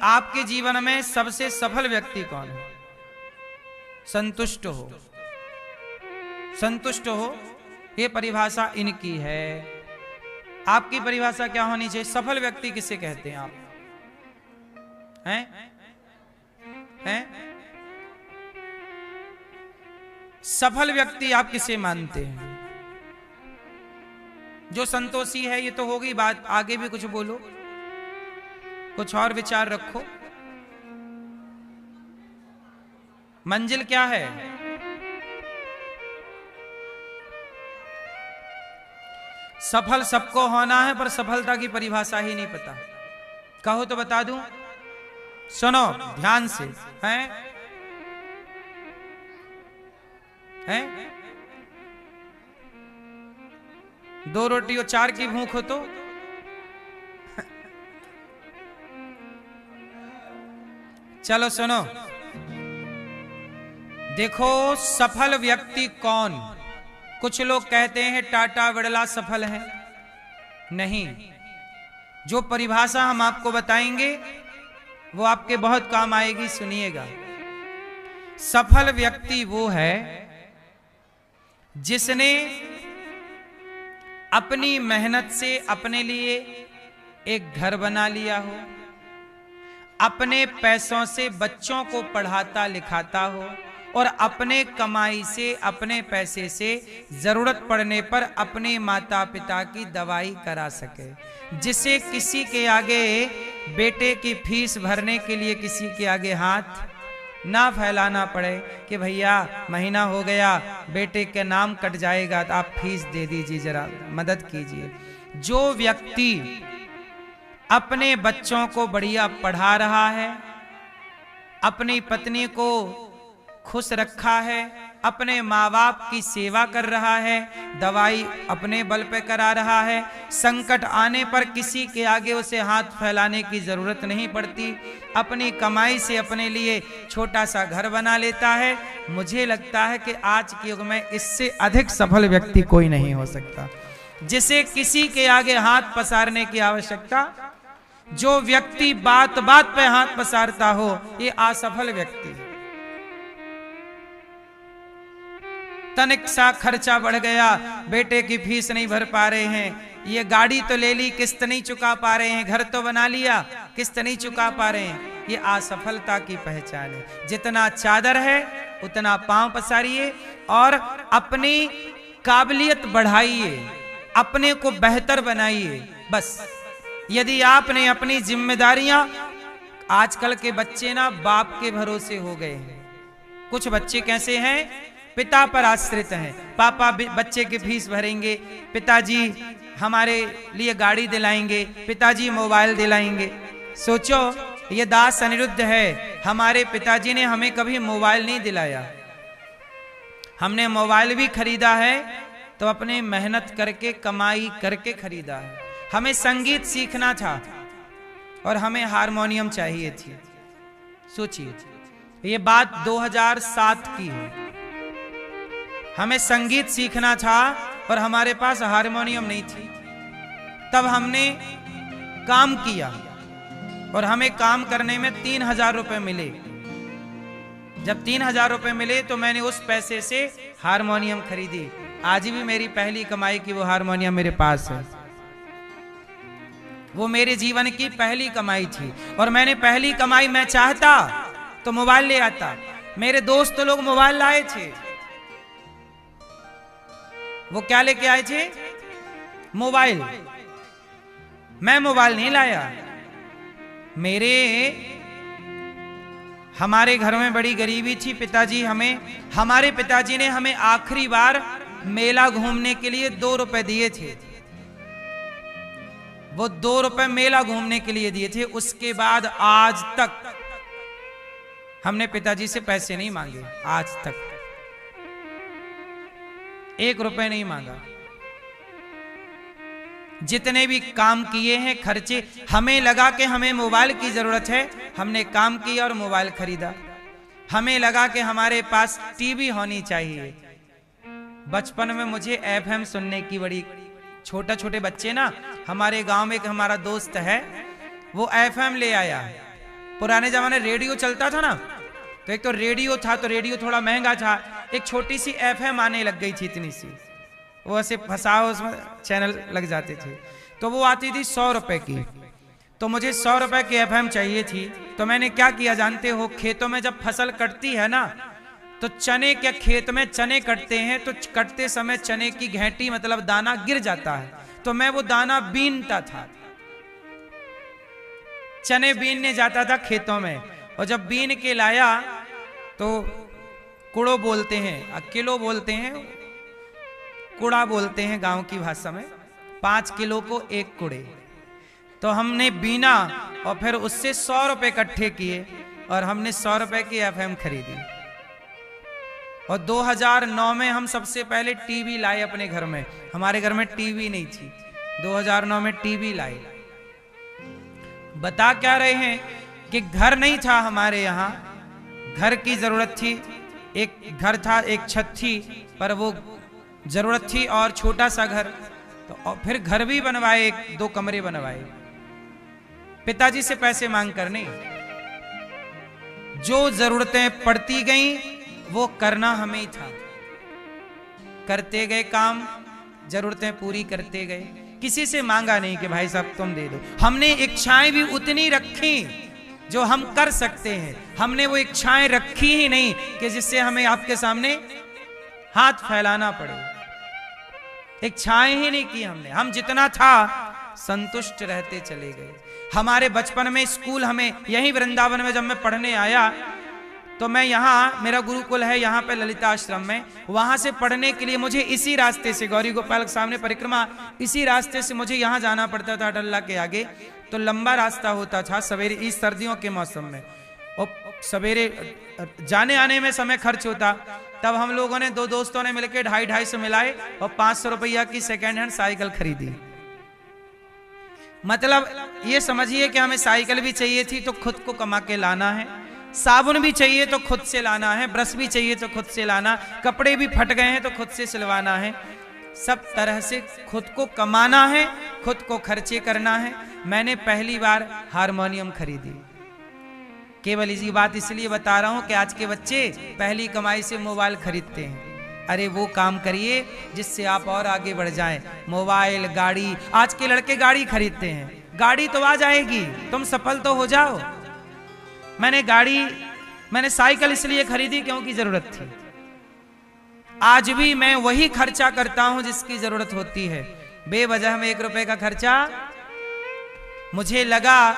Speaker 1: आपके जीवन में सबसे सफल व्यक्ति कौन है? संतुष्ट हो, संतुष्ट हो, ये परिभाषा इनकी है। आपकी परिभाषा क्या होनी चाहिए? सफल व्यक्ति किसे कहते हैं आप? हैं? सफल व्यक्ति आप किसे मानते हैं? जो संतोषी है। ये तो हो गई बात, आगे भी कुछ बोलो, कुछ और विचार रखो। मंजिल क्या है? सफल सबको होना है, पर सफलता की परिभाषा ही नहीं पता। कहो तो बता दूं? सुनो ध्यान से। हैं? हैं? 2 रोटी और 4 की भूख हो तो चलो सुनो, देखो सफल व्यक्ति कौन? कुछ लोग कहते हैं टाटा बिड़ला सफल हैं। नहीं, जो परिभाषा हम आपको बताएंगे वो आपके बहुत काम आएगी, सुनिएगा। सफल व्यक्ति वो है जिसने अपनी मेहनत से अपने लिए एक घर बना लिया हो, अपने पैसों से बच्चों को पढ़ाता लिखाता हो, और अपने कमाई से, अपने पैसे से जरूरत पड़ने पर अपने माता पिता की दवाई करा सके। जिसे किसी के आगे बेटे की फीस भरने के लिए किसी के आगे हाथ ना फैलाना पड़े कि भैया महीना हो गया, बेटे के नाम कट जाएगा तो आप फीस दे दीजिए, जरा मदद कीजिए। जो व्यक्ति अपने बच्चों को बढ़िया पढ़ा रहा है, अपनी पत्नी को खुश रखा है, अपने माँ बाप की सेवा कर रहा है, दवाई अपने बल पे करा रहा है, संकट आने पर किसी के आगे उसे हाथ फैलाने की जरूरत नहीं पड़ती, अपनी कमाई से अपने लिए छोटा सा घर बना लेता है, मुझे लगता है कि आज के युग में इससे अधिक सफल व्यक्ति कोई नहीं हो सकता, जिसे किसी के आगे हाथ पसारने की आवश्यकता। जो व्यक्ति बात बात पे हाथ पसारता हो, ये असफल व्यक्ति है। तनिक सा खर्चा बढ़ गया, बेटे की फीस नहीं भर पा रहे हैं, ये गाड़ी तो ले ली, किस्त नहीं चुका पा रहे हैं, घर तो बना लिया, किस्त नहीं चुका पा रहे हैं, ये असफलता की पहचान है। जितना चादर है उतना पांव पसारिए और अपनी काबिलियत बढ़ाइए, अपने को बेहतर बनाइए। बस यदि आपने अपनी जिम्मेदारियां, आजकल के बच्चे ना बाप के भरोसे हो गए हैं। कुछ बच्चे कैसे हैं, पिता पर आश्रित हैं। पापा बच्चे की फीस भरेंगे, पिताजी हमारे लिए गाड़ी दिलाएंगे, पिताजी मोबाइल दिलाएंगे। सोचो ये दास अनिरुद्ध है, हमारे पिताजी ने हमें कभी मोबाइल नहीं दिलाया। हमने मोबाइल भी खरीदा है तो अपने मेहनत करके, कमाई करके खरीदा है। हमें संगीत सीखना था और हमें हारमोनियम चाहिए थी। सोचिए ये बात 2007 की है। हमें संगीत सीखना था और हमारे पास हारमोनियम नहीं थी। तब हमने काम किया और हमें काम करने में 3000 रुपए मिले। जब 3000 रुपए मिले तो मैंने उस पैसे से हारमोनियम खरीदी। आज भी मेरी पहली कमाई की वो हारमोनियम मेरे पास है। वो मेरे जीवन की पहली कमाई थी और मैंने पहली कमाई मैं चाहता तो मोबाइल ले आता। मेरे दोस्त लोग मोबाइल लाए थे, वो क्या लेके आए थे, मोबाइल। मैं मोबाइल नहीं लाया। हमारे घर में बड़ी गरीबी थी। हमारे पिताजी ने हमें आखिरी बार मेला घूमने के लिए 2 रुपए दिए थे। वो 2 रुपए मेला घूमने के लिए दिए थे। उसके बाद आज तक हमने पिताजी से पैसे नहीं मांगे। आज तक 1 रुपए नहीं मांगा। जितने भी काम किए हैं खर्चे, हमें लगा कि हमें मोबाइल की जरूरत है, हमने काम किया और मोबाइल खरीदा। हमें लगा कि हमारे पास टीवी होनी चाहिए। बचपन में मुझे एफएम सुनने की बड़ी, छोटे बच्चे ना, हमारे गांव में एक हमारा दोस्त है, वो एफएम ले आया। पुराने जमाने रेडियो चलता था ना, तो एक तो रेडियो था, तो रेडियो थोड़ा महंगा था। एक छोटी सी एफएम आने लग गई थी, इतनी सी, वो ऐसे फंसाओ उसमें चैनल लग जाते थे। तो वो आती थी 100 रुपए की। तो मुझे 100 रुपए की एफएम चाहिए थी। तो मैंने क्या किया जानते हो, खेतों में जब फसल कटती है ना, तो चने के खेत में चने कटते हैं, तो कटते समय चने की घेंटी मतलब दाना गिर जाता है। तो मैं वो दाना बीनता था, चने बीनने जाता था खेतों में। और जब बीन के लाया तो कुड़ो बोलते हैं, किलो बोलते हैं, कुड़ा बोलते हैं गांव की भाषा में। 5 किलो को 1 कुड़े। तो हमने बीना और फिर उससे 100 रुपए इकट्ठे किए और हमने 100 रुपए की एफएम खरीदी। और 2009 में हम सबसे पहले टीवी लाए अपने घर में। हमारे घर में टीवी नहीं थी, 2009 में टीवी लाए। बता क्या रहे हैं कि घर नहीं था हमारे यहाँ, घर की जरूरत थी। एक घर था, एक छत थी, पर वो जरूरत थी और छोटा सा घर। तो और फिर घर भी बनवाए, 2 कमरे बनवाए। पिताजी से पैसे मांग कर नहीं, जो जरूरतें पड़ती गईं वो करना हमें ही था। करते गए काम, जरूरतें पूरी करते गए, किसी से मांगा नहीं कि भाई साहब तुम दे दो। हमने इच्छाएं भी उतनी रखी जो हम कर सकते हैं। हमने वो इच्छाएं रखी ही नहीं कि जिससे हमें आपके सामने हाथ फैलाना पड़े। इच्छाएं ही नहीं की हमने। हम जितना था संतुष्ट रहते चले गए। हमारे बचपन में स्कूल, हमें यहीं वृंदावन में जब मैं पढ़ने आया तो मैं यहाँ, मेरा गुरुकुल है यहाँ पे ललिता आश्रम में, वहां से पढ़ने के लिए मुझे इसी रास्ते से, गौरी गोपाल के सामने परिक्रमा, इसी रास्ते से मुझे यहाँ जाना पड़ता था डल्ला के आगे। तो लंबा रास्ता होता था सवेरे, इस सर्दियों के मौसम में, और सवेरे जाने आने में समय खर्च होता। तब हम लोगों ने, 2 दोस्तों ने मिलकर 250-250 मिलाए और 500 रुपया की सेकेंड हैंड साइकिल खरीदी। मतलब ये समझिए कि हमें साइकिल भी चाहिए थी तो खुद को कमा के लाना है, साबुन भी चाहिए तो खुद से लाना है, ब्रश भी चाहिए तो खुद से लाना, कपड़े भी फट गए हैं तो खुद से सिलवाना है। सब तरह से खुद को कमाना है, खुद को खर्चे करना है। मैंने पहली बार हारमोनियम खरीदी। केवल इसी बात इसलिए बता रहा हूं कि आज के बच्चे पहली कमाई से मोबाइल खरीदते हैं। अरे वो काम करिए जिससे आप और आगे बढ़ जाएं। मोबाइल, गाड़ी, आज के लड़के गाड़ी खरीदते हैं। गाड़ी तो आ जाएगी, तुम सफल तो हो जाओ। मैंने साइकिल इसलिए खरीदी क्योंकि जरूरत थी। आज भी मैं वही खर्चा करता हूं जिसकी जरूरत होती है। बेवजह में 1 रुपए का खर्चा, मुझे लगा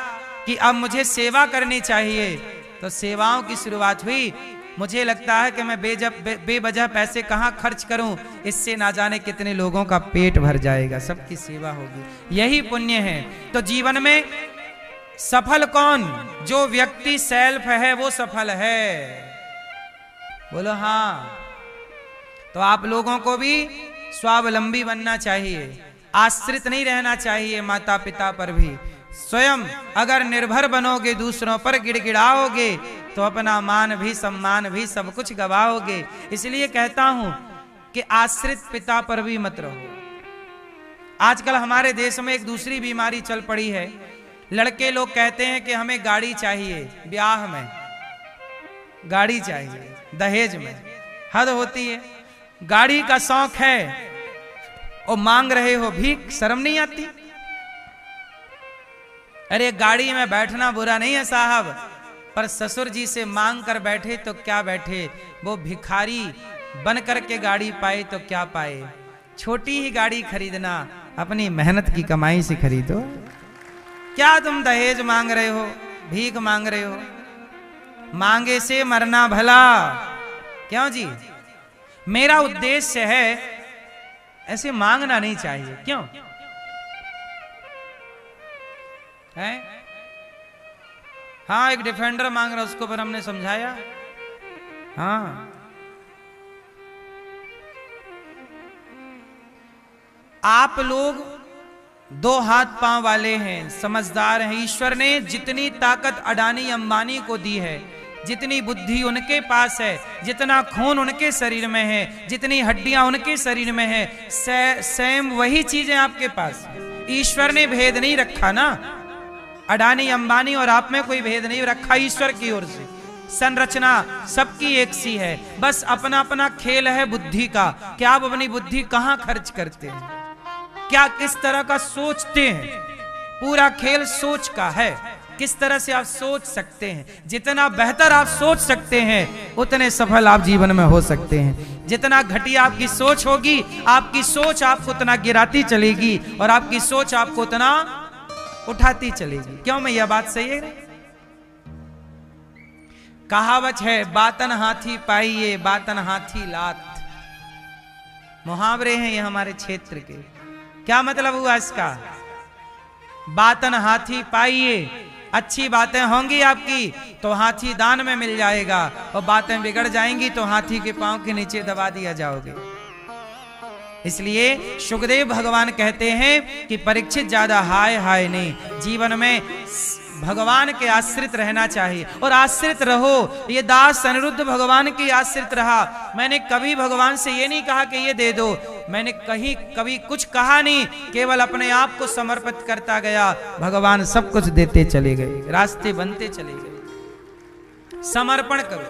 Speaker 1: कि अब मुझे सेवा करनी चाहिए, तो सेवाओं की शुरुआत हुई। मुझे लगता है कि मैं बेवजह पैसे कहां खर्च करूं, इससे ना जाने कितने लोगों का पेट भर जाएगा, सबकी सेवा होगी, यही पुण्य है। तो जीवन में सफल कौन? जो व्यक्ति सेल्फ है वो सफल है। बोलो हाँ। तो आप लोगों को भी स्वावलंबी बनना चाहिए, आश्रित नहीं रहना चाहिए माता पिता पर भी। स्वयं अगर निर्भर बनोगे, दूसरों पर गिड़गिड़ाओगे, तो अपना मान भी सम्मान भी सब कुछ गवाओगे। इसलिए कहता हूं कि आश्रित पिता पर भी मत रहो। आजकल हमारे देश में एक दूसरी बीमारी चल पड़ी है। लड़के लोग कहते हैं कि हमें गाड़ी चाहिए, ब्याह में गाड़ी चाहिए, दहेज में। हद होती है। गाड़ी का शौक है और मांग रहे हो भीख, शर्म नहीं आती? अरे गाड़ी में बैठना बुरा नहीं है साहब, पर ससुर जी से मांग कर बैठे तो क्या बैठे, वो भिखारी बन करके गाड़ी पाए तो क्या पाए। छोटी ही गाड़ी खरीदना अपनी मेहनत की कमाई से खरीदो। क्या तुम दहेज मांग रहे हो, भीख मांग रहे हो? मांगे से मरना भला। क्यों जी? मेरा उद्देश्य है, ऐसे मांगना नहीं चाहिए। क्यों है? हाँ, एक डिफेंडर मांग रहा, उसको पर हमने समझाया। हाँ, आप लोग 2 हाथ पांव वाले हैं, समझदार हैं। ईश्वर ने जितनी ताकत अडानी अंबानी को दी है, जितनी बुद्धि उनके पास है, जितना खून उनके शरीर में है, जितनी हड्डियां उनके शरीर में है, सेम वही चीजें आपके पास। ईश्वर ने भेद नहीं रखा ना। अडानी अंबानी और आप में कोई भेद नहीं रखा ईश्वर की ओर से। संरचना सबकी एक सी है, बस अपना अपना खेल है बुद्धि का। क्या आप अपनी बुद्धि कहां खर्च करते हैं, क्या किस तरह का सोचते हैं? पूरा खेल सोच का है। किस तरह से आप सोच सकते हैं, जितना बेहतर आप सोच सकते हैं, उतने सफल आप जीवन में हो सकते हैं। जितना घटिया आपकी सोच होगी, आपकी सोच आपको उतना गिराती चलेगी और आपकी सोच आपको उतना उठाती चलेगी। क्यों? मैं यह बात सही है? कहावत है, बातन हाथी पाइये बातन हाथी लात। मुहावरे हैं ये हमारे क्षेत्र के। क्या मतलब हुआ इसका? बातन हाथी पाइये, अच्छी बातें होंगी आपकी तो हाथी दान में मिल जाएगा, और बातें बिगड़ जाएंगी तो हाथी के पांव के नीचे दबा दिया जाओगे। इसलिए सुखदेव भगवान कहते हैं कि परीक्षित ज्यादा हाय हाय नहीं, जीवन में भगवान के आश्रित रहना चाहिए। और आश्रित रहो। ये दास अनिरुद्ध भगवान की आश्रित रहा। मैंने कभी भगवान से ये नहीं कहा कि ये दे दो, मैंने कभी कुछ कहा नहीं, केवल अपने आप को समर्पित करता गया। भगवान सब कुछ देते चले गए, रास्ते बनते चले गए। समर्पण करो।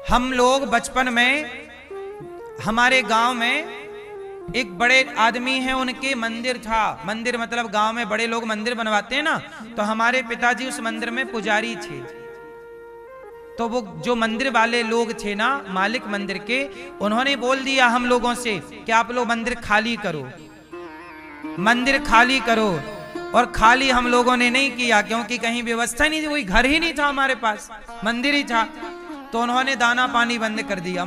Speaker 1: हम लोग बचपन में, हमारे गांव में एक बड़े आदमी हैं, उनके मंदिर था। मंदिर मतलब गांव में बड़े लोग मंदिर बनवाते हैं ना, तो हमारे पिताजी उस मंदिर में पुजारी थे। तो वो जो मंदिर वाले लोग थे ना, मालिक मंदिर के, उन्होंने बोल दिया हम लोगों से कि आप लोग मंदिर खाली करो, मंदिर खाली करो। और खाली हम लोगों ने नहीं किया, क्योंकि कहीं व्यवस्था नहीं थी, कोई घर ही नहीं था हमारे पास, मंदिर ही था। तो उन्होंने दाना पानी बंद कर दिया।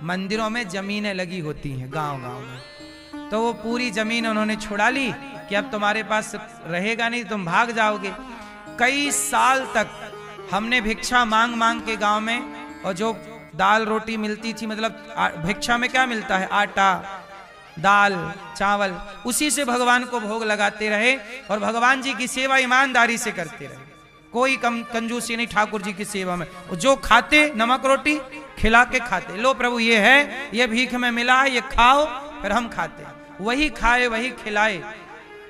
Speaker 1: मंदिरों में जमीनें लगी होती हैं गांव गांव में, तो वो पूरी जमीन उन्होंने छुड़ा ली कि अब तुम्हारे पास रहेगा नहीं, तुम भाग जाओगे। कई साल तक हमने भिक्षा मांग मांग के गांव में, और जो दाल रोटी मिलती थी, मतलब भिक्षा में क्या मिलता है, आटा दाल चावल, उसी से भगवान को भोग लगाते रहे और भगवान जी की सेवा ईमानदारी से करते रहे। कोई कंजूसी नहीं ठाकुर जी की सेवा में। जो खाते नमक रोटी खिला के खाते, लो प्रभु ये है, ये भीख में मिला है, ये खाओ, फिर हम खाते। वही खाए वही खिलाए,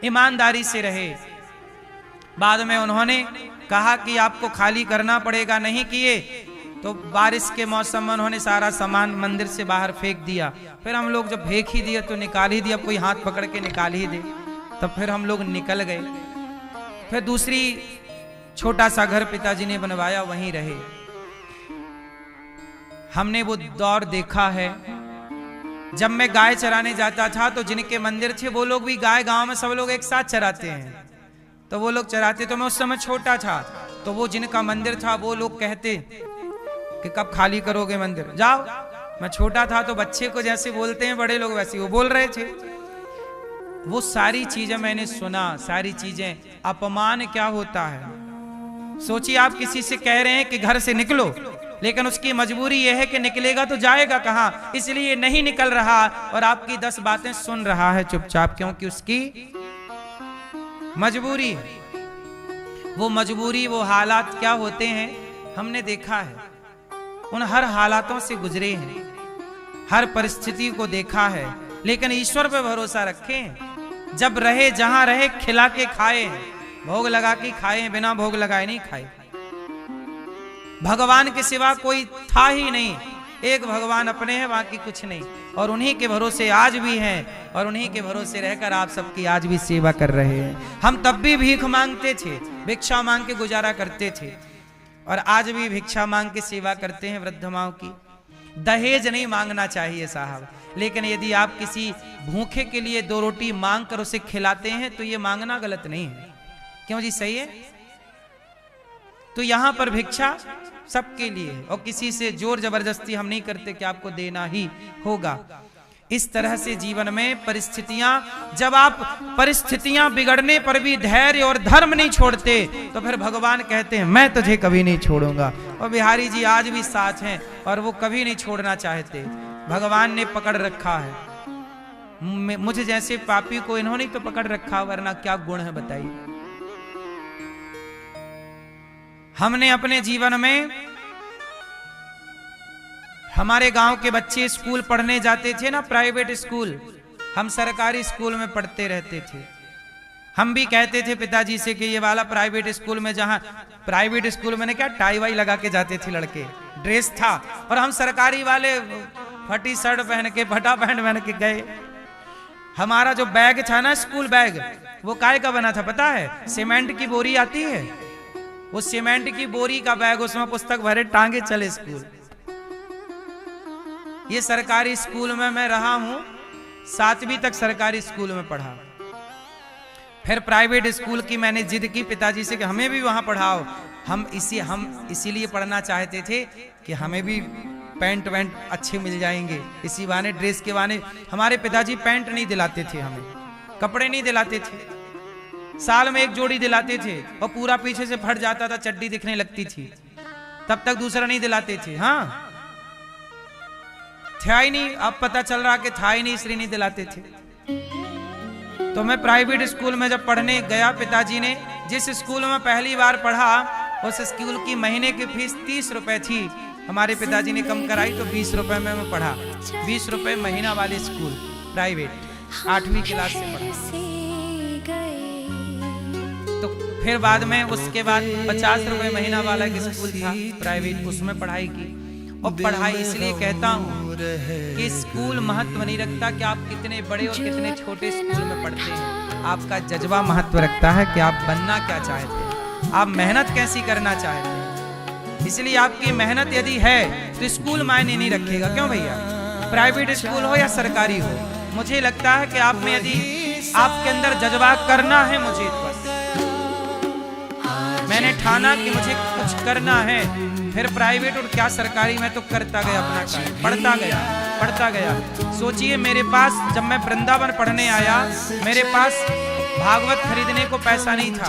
Speaker 1: ईमानदारी से रहे। बाद में उन्होंने कहा कि आपको खाली करना पड़ेगा, नहीं किए तो बारिश के मौसम में उन्होंने सारा सामान मंदिर से बाहर फेंक दिया। फिर हम लोग जब फेंक ही दिया तो निकाल ही दिया, कोई हाथ पकड़ के निकाल ही दे, तब फिर हम लोग निकल गए। फिर दूसरी छोटा सा घर पिताजी ने बनवाया, वहीं रहे। हमने वो दौर देखा है। जब मैं गाय चराने जाता था तो जिनके मंदिर थे वो लोग भी, गाय गांव में सब लोग एक साथ चराते हैं, तो वो लोग चराते। तो मैं उस समय छोटा था, तो वो जिनका मंदिर था वो लोग कहते कि कब खाली करोगे मंदिर, जाओ। मैं छोटा था तो बच्चे को जैसे बोलते हैं बड़े लोग, वैसे वो बोल रहे थे। वो सारी चीजें मैंने सुना, सारी चीजें। अपमान क्या होता है? सोचिए, आप किसी से कह रहे हैं कि घर से निकलो, लेकिन उसकी मजबूरी यह है कि निकलेगा तो जाएगा कहां, इसलिए नहीं निकल रहा और आपकी 10 बातें सुन रहा है चुपचाप, क्योंकि उसकी मजबूरी है। वो मजबूरी, वो हालात क्या होते हैं हमने देखा है। उन हर हालातों से गुजरे हैं, हर परिस्थिति को देखा है, लेकिन ईश्वर पे भरोसा रखें। जब रहे जहां रहे खिला के खाए हैं, भोग लगा के खाए, बिना भोग लगाए नहीं खाए। भगवान के सिवा कोई था ही नहीं, एक भगवान अपने हैं, बाकी कुछ नहीं। और उन्हीं के भरोसे आज भी हैं, और उन्हीं के भरोसे रहकर आप सबकी आज भी सेवा कर रहे हैं। हम तब भी भीख मांगते थे, भिक्षा मांग के गुजारा करते थे, और आज भी भिक्षा मांग के सेवा करते हैं वृद्ध माओं की। दहेज नहीं मांगना चाहिए साहब, लेकिन यदि आप किसी भूखे के लिए 2 रोटी मांग कर उसे खिलाते हैं तो ये मांगना गलत नहीं है। क्यों जी, सही है? तो यहां पर भिक्षा सबके लिए है, और किसी से जोर जबरदस्ती हम नहीं करते कि आपको देना ही होगा। इस तरह से जीवन में परिस्थितियां, जब आप परिस्थितियां बिगड़ने पर भी धैर्य और धर्म नहीं छोड़ते, तो फिर भगवान कहते हैं मैं तुझे कभी नहीं छोड़ूंगा। और बिहारी जी आज भी साथ हैं और वो कभी नहीं छोड़ना चाहते। भगवान ने पकड़ रखा है मुझे जैसे पापी को, इन्होंने तो पकड़ रखा, वरना क्या गुण है बताइए। हमने अपने जीवन में, हमारे गांव के बच्चे स्कूल पढ़ने जाते थे ना, प्राइवेट स्कूल, हम सरकारी स्कूल में पढ़ते रहते थे। हम भी कहते थे पिताजी से कि ये वाला प्राइवेट स्कूल में, जहां प्राइवेट स्कूल में क्या टाई वाई लगा के जाते थे लड़के, ड्रेस था, और हम सरकारी वाले फटी शर्ट पहन के, फटा पैंट पहन के गए। हमारा जो बैग था ना, स्कूल बैग, वो काय का बना था पता है? सीमेंट की बोरी आती है, वो सीमेंट की बोरी का बैग, उसमें पुस्तक भरे, टांगे चले स्कूल। ये सरकारी स्कूल में मैं रहा हूं, 7वीं तक सरकारी स्कूल में पढ़ा। फिर प्राइवेट स्कूल की मैंने जिद की पिताजी से कि हमें भी वहां पढ़ाओ। हम इसीलिए पढ़ना चाहते थे कि हमें भी पैंट वैंट अच्छे मिल जाएंगे, इसी बहाने, ड्रेस के बहाने। हमारे पिताजी पैंट नहीं दिलाते थे, हमें कपड़े नहीं दिलाते थे, साल में 1 जोड़ी दिलाते थे, और पूरा पीछे से फट जाता था, चड्डी दिखने लगती थी, तब तक दूसरा नहीं दिलाते थे। हाँ, था ही नहीं, अब पता चल रहा कि था ही नहीं, इसलिए नहीं दिलाते थे। तो मैं प्राइवेट स्कूल में जब पढ़ने गया, पिताजी ने जिस स्कूल में पहली बार पढ़ा, उस स्कूल की महीने की फीस 30 रुपए थी। हमारे पिताजी ने कम कराई तो 20 रुपए में मैं पढ़ा। 20 रुपए महीना वाले स्कूल प्राइवेट, 8वीं क्लास से पढ़ा। तो फिर बाद में उसके बाद 50 रुपए महीना वाला स्कूल था प्राइवेट, उसमें पढ़ाई की। और पढ़ाई इसलिए कहता हूँ कि स्कूल महत्व नहीं रखता कि आप कितने बड़े और कितने छोटे स्कूल में पढ़ते हैं, आपका जज्बा महत्व रखता है कि आप बनना क्या चाहते हैं, आप मेहनत कैसी करना चाहते हैं। इसलिए आपकी मेहनत यदि है तो स्कूल मायने नहीं रखेगा। क्यों भैया, प्राइवेट स्कूल हो या सरकारी हो, मुझे लगता है कि आप में यदि आपके अंदर जज्बा करना है, मुझे बस मैंने ठाना कि मुझे कुछ करना है, फिर प्राइवेट और क्या सरकारी में तो करता गया अपना काम, पढ़ता गया। सोचिए, मेरे पास जब मैं वृंदावन पढ़ने आया, मेरे पास भागवत खरीदने को पैसा नहीं था,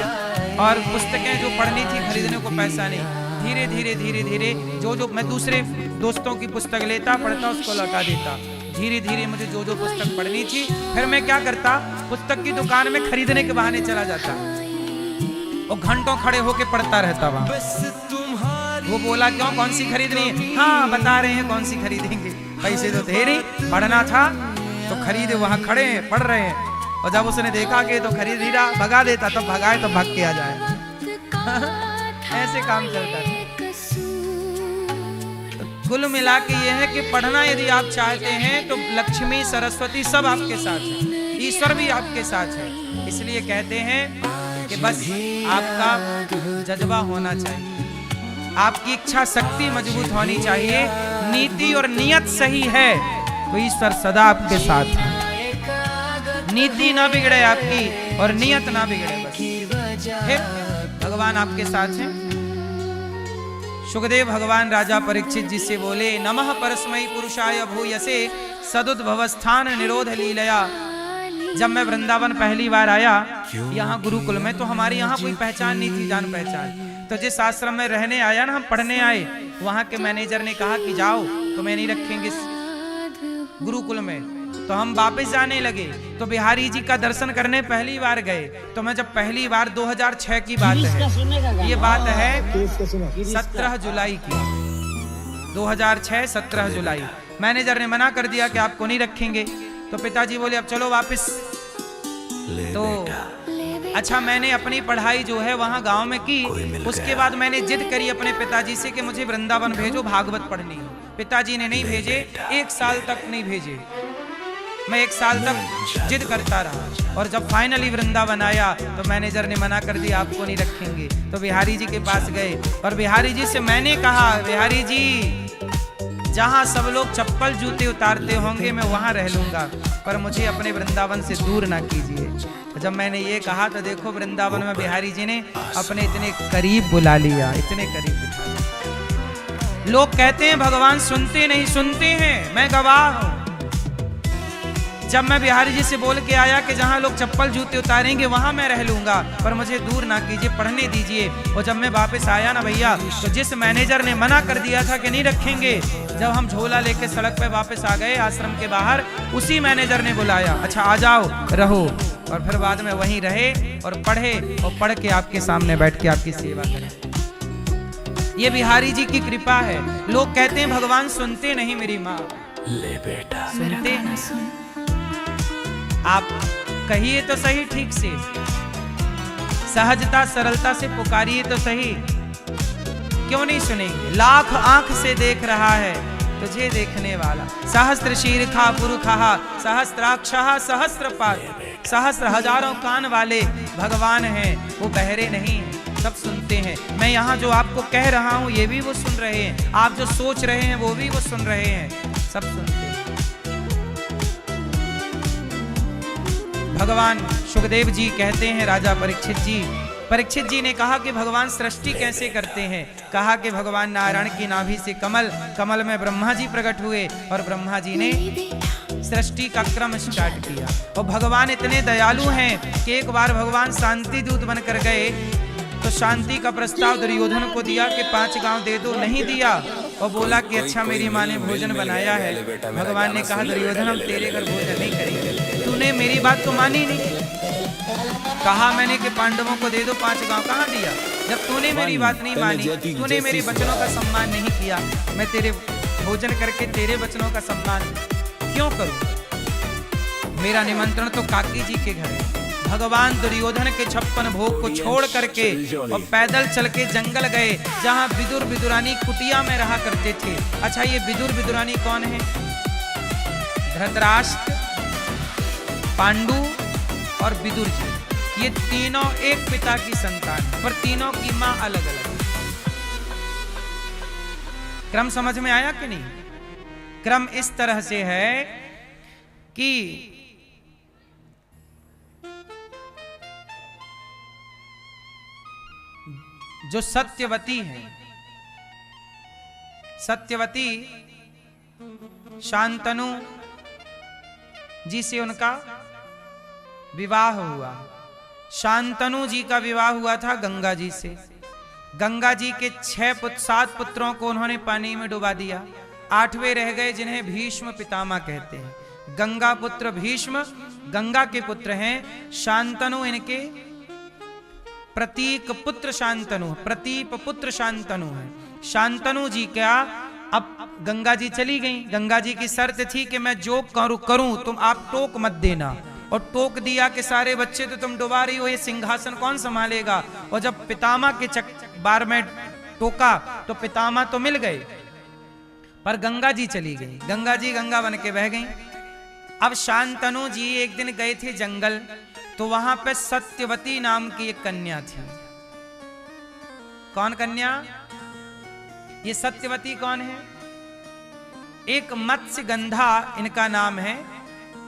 Speaker 1: और पुस्तकें जो पढ़नी थी खरीदने को पैसा नहीं। धीरे धीरे जो मैं दूसरे दोस्तों की पुस्तक लेता, पढ़ता, उसको लौटा देता। धीरे धीरे मुझे जो पुस्तक पढ़नी थी, फिर मैं क्या करता, पुस्तक की दुकान में खरीदने के बहाने चला जाता, और घंटों खड़े होके पढ़ता रहता वहां। वो बोला क्यों, कौन सी खरीदनी है? हाँ, बता रहे हैं कौन सी खरीदेंगे, पैसे तो थे नहीं, पढ़ना था तो खरीदे, वहां खड़े हैं पढ़ रहे हैं। और जब उसने देखा कि तो खरीद ही रहा, भगा देता, तब भगाए तो भाग के आ जाए। ऐसे काम चलता है। तो कुल मिला के ये है कि पढ़ना यदि आप चाहते हैं तो लक्ष्मी सरस्वती सब आपके साथ है, ईश्वर भी आपके साथ है। इसलिए कहते हैं कि बस आपका जज्बा होना चाहिए, आपकी इच्छा शक्ति मजबूत होनी चाहिए, नीति और नियत सही है तो ईश्वर सदा आपके साथ है। नीति ना बिगड़े आपकी और नियत ना बिगड़े, बस हे भगवान आपके साथ हैं। सुखदेव भगवान राजा परीक्षित जी से बोले, नमः परस्मै पुरुषाय भूयसे सदुद्भवस्थान निरोध लीलया। जब मैं वृंदावन पहली बार आया यहाँ गुरुकुल में, तो हमारी यहाँ कोई पहचान नहीं थी, जान पहचान। तो जिस आश्रम में रहने आया ना, हम पढ़ने आए, वहाँ के मैनेजर ने कहा कि जाओ, तुम्हें नहीं रखेंगे गुरुकुल में। तो हम वापस जाने लगे, तो बिहारी जी का दर्शन करने पहली बार गए। तो मैं जब पहली बार 2006 की बात है, ये बात है 17 जुलाई की, 2006 17 जुलाई। मैनेजर ने मना कर दिया कि आपको नहीं रखेंगे। तो पिताजी बोले अब चलो वापस। तो अच्छा, मैंने अपनी पढ़ाई जो है वहाँ गांव में की। उसके बाद मैंने जिद करी अपने पिताजी से कि मुझे वृंदावन भेजो, भागवत पढ़नी है। पिताजी ने नहीं भेजे, 1 साल तक नहीं भेजे। मैं 1 साल तक जिद करता रहा, और जब फाइनली वृंदावन आया तो मैनेजर ने मना कर दिया, आपको नहीं रखेंगे। तो बिहारी जी के पास गए और बिहारी जी से मैंने कहा, बिहारी जी जहाँ सब लोग चप्पल जूते उतारते होंगे मैं वहाँ रह लूंगा, पर मुझे अपने वृंदावन से दूर ना कीजिए। जब मैंने ये कहा तो देखो वृंदावन में बिहारी जी ने अपने इतने करीब बुला लिया, इतने करीब बुला लिया। लोग कहते हैं भगवान सुनते नहीं, सुनते हैं, मैं गवाह हूं। जब मैं बिहारी जी से बोल के आया कि जहाँ लोग चप्पल जूते उतारेंगे वहाँ मैं रह लूंगा, पर मुझे दूर ना कीजिए, पढ़ने दीजिए। और जब मैं वापस आया ना भैया, तो जिस मैनेजर ने मना कर दिया था कि नहीं रखेंगे, जब हम झोला लेके सड़क पे वापस आ गए आश्रम के बाहर, उसी मैनेजर ने बुलाया, अच्छा आ जाओ रहो। और फिर बाद में वहीं रहे और पढ़े, और पढ़ के आपके सामने बैठ के आपकी सेवा करें। ये बिहारी जी की कृपा है। लोग कहते हैं भगवान सुनते नहीं, मेरी माँ
Speaker 2: ले बेटा
Speaker 1: सुनते हैं। आप कहिए तो सही, ठीक से, सहजता सरलता से पुकारिए तो सही, क्यों नहीं सुनेंगे। लाख आंख से देख रहा है तुझे देखने वाला। सहस्त्र शीर्षा पुरुषा सहस्त्राक्षः सहस्त्रपाद, सहस्त्र हजारों कान वाले भगवान हैं, वो बहरे नहीं हैं, सब सुनते हैं। मैं यहाँ जो आपको कह रहा हूँ ये भी वो सुन रहे हैं, आप जो सोच रहे हैं वो भी वो सुन रहे हैं, सब सुनते हैं। भगवान सुखदेव जी कहते हैं राजा परीक्षित जी ने कहा कि भगवान सृष्टि कैसे करते हैं। कहा कि भगवान नारायण की नाभि से कमल में ब्रह्मा जी प्रकट हुए और ब्रह्मा जी ने सृष्टि का क्रम स्टार्ट किया। और भगवान इतने दयालु हैं कि एक बार भगवान शांति दूत बनकर गए, तो शांति का प्रस्ताव दुर्योधन को दिया कि 5 गांव दे दो, नहीं दिया। और बोला कि अच्छा मेरी माँ ने भोजन बनाया है। भगवान ने कहा दुर्योधन हम तेरे घर भोजन नहीं करेंगे, तूने मेरी बात तो मानी नहीं। कहा मैंने कि पांडवों को दे दो 5 गांव, कहाँ दिया? जब तूने मेरी बात नहीं मानी, तूने मेरे वचनों का सम्मान नहीं किया, मैं तेरे भोजन करके तेरे वचनों का सम्मान क्यों करूं? मेरा निमंत्रण तो काकी जी के घर है। भगवान दुर्योधन के 56 भोग को छोड़ करके और पैदल चल के जंगल गए, जहां विदुर विदुरानी कुटिया में रहा करते थे। अच्छा, ये विदुर विदुरानी कौन है? धृतराष्ट्र, पांडु और विदुर जी, ये तीनों एक पिता की संतान, पर तीनों की मां अलग अलग। क्रम समझ में आया कि नहीं? क्रम इस तरह से है कि जो सत्यवती है, सत्यवती शांतनु जी से उनका विवाह हुआ। शांतनु जी का विवाह हुआ था गंगा जी से। गंगा जी के 7 पुत्रों को उन्होंने पानी में डुबा दिया। 8वें रह गए, जिन्हें भीष्म पितामह कहते हैं। गंगा पुत्र भीष्म गंगा के पुत्र हैं। शांतनु इनके प्रतीक पुत्र शांतनु, प्रतीप पुत्र शांतनु है। शांतनु जी क्या, अब गंगा जी चली गई। गंगा जी की शर्त थी कि मैं जो करूं तुम आप टोक मत देना, और टोक दिया कि सारे बच्चे तो तुम डुबा रही हो, ये सिंहासन कौन संभालेगा। और जब पितामह के बार में टोका तो पितामह तो मिल गए, पर गंगा जी चली गई। गंगा जी गंगा बन के बह गई। अब शांतनु जी एक दिन गए थे जंगल, तो वहां पे सत्यवती नाम की एक कन्या थी। कौन कन्या? ये सत्यवती कौन है? एक मत्स्यगंधा इनका नाम है,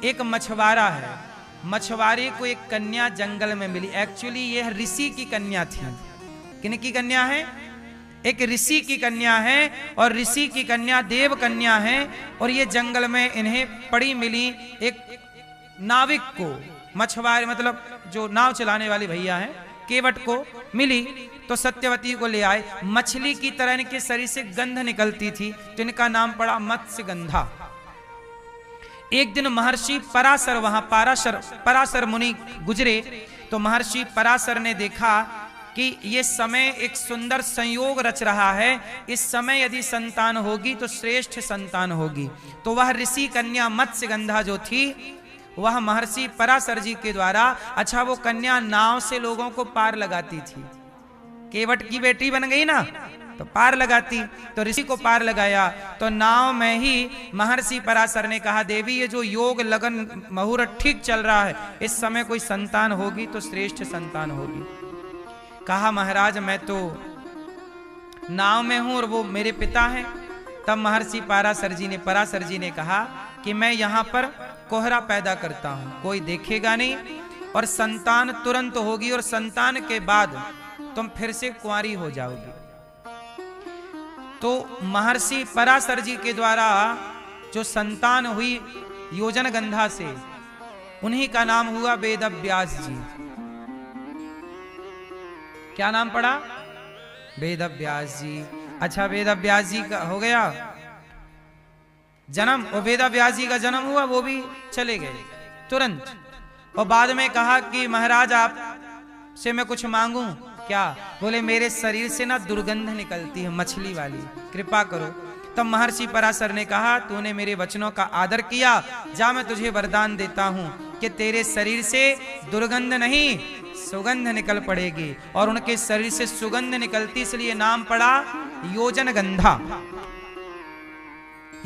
Speaker 1: एक मछुआरा है। मछुआरे को एक कन्या जंगल में मिली। एक्चुअली यह ऋषि की कन्या थी। किन की कन्या है? एक ऋषि की कन्या है, और ऋषि की कन्या देव कन्या है। और ये जंगल में इन्हें पड़ी मिली एक नाविक को, मछुआरे मतलब जो नाव चलाने वाले भैया हैं, केवट को मिली। तो सत्यवती को ले आए। मछली की तरह इनके शरीर से गंध निकलती थी, तो इनका नाम पड़ा मत्स्यगंधा। एक दिन महर्षि पराशर वहां पराशर मुनि गुजरे, तो महर्षि पराशर ने देखा कि ये समय एक सुंदर संयोग रच रहा है। इस समय यदि संतान होगी तो श्रेष्ठ संतान होगी। तो वह ऋषि कन्या मत्स्यगंधा जो थी, वह महर्षि पराशर जी के द्वारा, अच्छा वो कन्या नाव से लोगों को पार लगाती थी। केवट की बेटी बन गई ना, तो पार लगाती। तो ऋषि को पार लगाया। तो नाव में ही महर्षि पराशर ने कहा, देवी ये जो योग लगन मुहूर्त ठीक चल रहा है, इस समय कोई संतान होगी तो श्रेष्ठ संतान होगी। कहा महाराज मैं तो नाव में हूं और वो मेरे पिता हैं। तब महर्षि पराशर जी ने कहा कि मैं यहां पर कोहरा पैदा करता हूं, कोई देखेगा नहीं, और संतान तुरंत होगी, और संतान के बाद तुम फिर से कुंवारी हो जाओगी। तो महर्षि पराशर जी के द्वारा जो संतान हुई योजनगंधा से, उन्हीं का नाम हुआ वेदव्यास जी। क्या नाम पड़ा? वेदव्यास जी। अच्छा, वेदव्यास जी का हो गया जन्म, और वेदव्यास जी का जन्म हुआ, वो भी चले गए तुरंत। और बाद में कहा कि महाराज आप से मैं कुछ मांगूं क्या? बोले मेरे शरीर से ना दुर्गंध निकलती है मछली वाली, कृपा करो। तब महर्षि पराशर ने कहा तूने मेरे वचनों का आदर किया, जा मैं तुझे वरदान देता हूं कि तेरे शरीर से दुर्गंध नहीं सुगंध निकल पड़ेगी। और उनके शरीर से सुगंध निकलती, इसलिए नाम पड़ा योजनगंधा।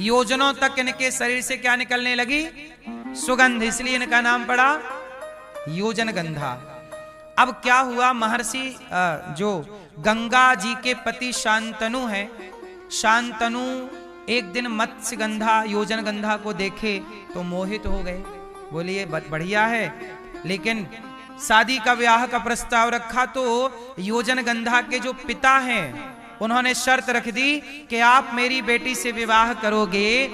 Speaker 1: योजनों तक इनके शरीर से क्या निकलने लगी? सुगंध, इसलिए इनका नाम पड़ा योजनगंधा। अब क्या हुआ, महर्षि जो गंगा जी के पति शांतनु हैं, शांतनु एक दिन मत्स्यगंधा योजनगंधा को देखे तो मोहित हो गए। बोलिए बढ़िया है, लेकिन शादी का ब्याह का प्रस्ताव रखा तो योजनगंधा के जो पिता हैं उन्होंने शर्त रख दी कि आप मेरी बेटी से विवाह करोगे,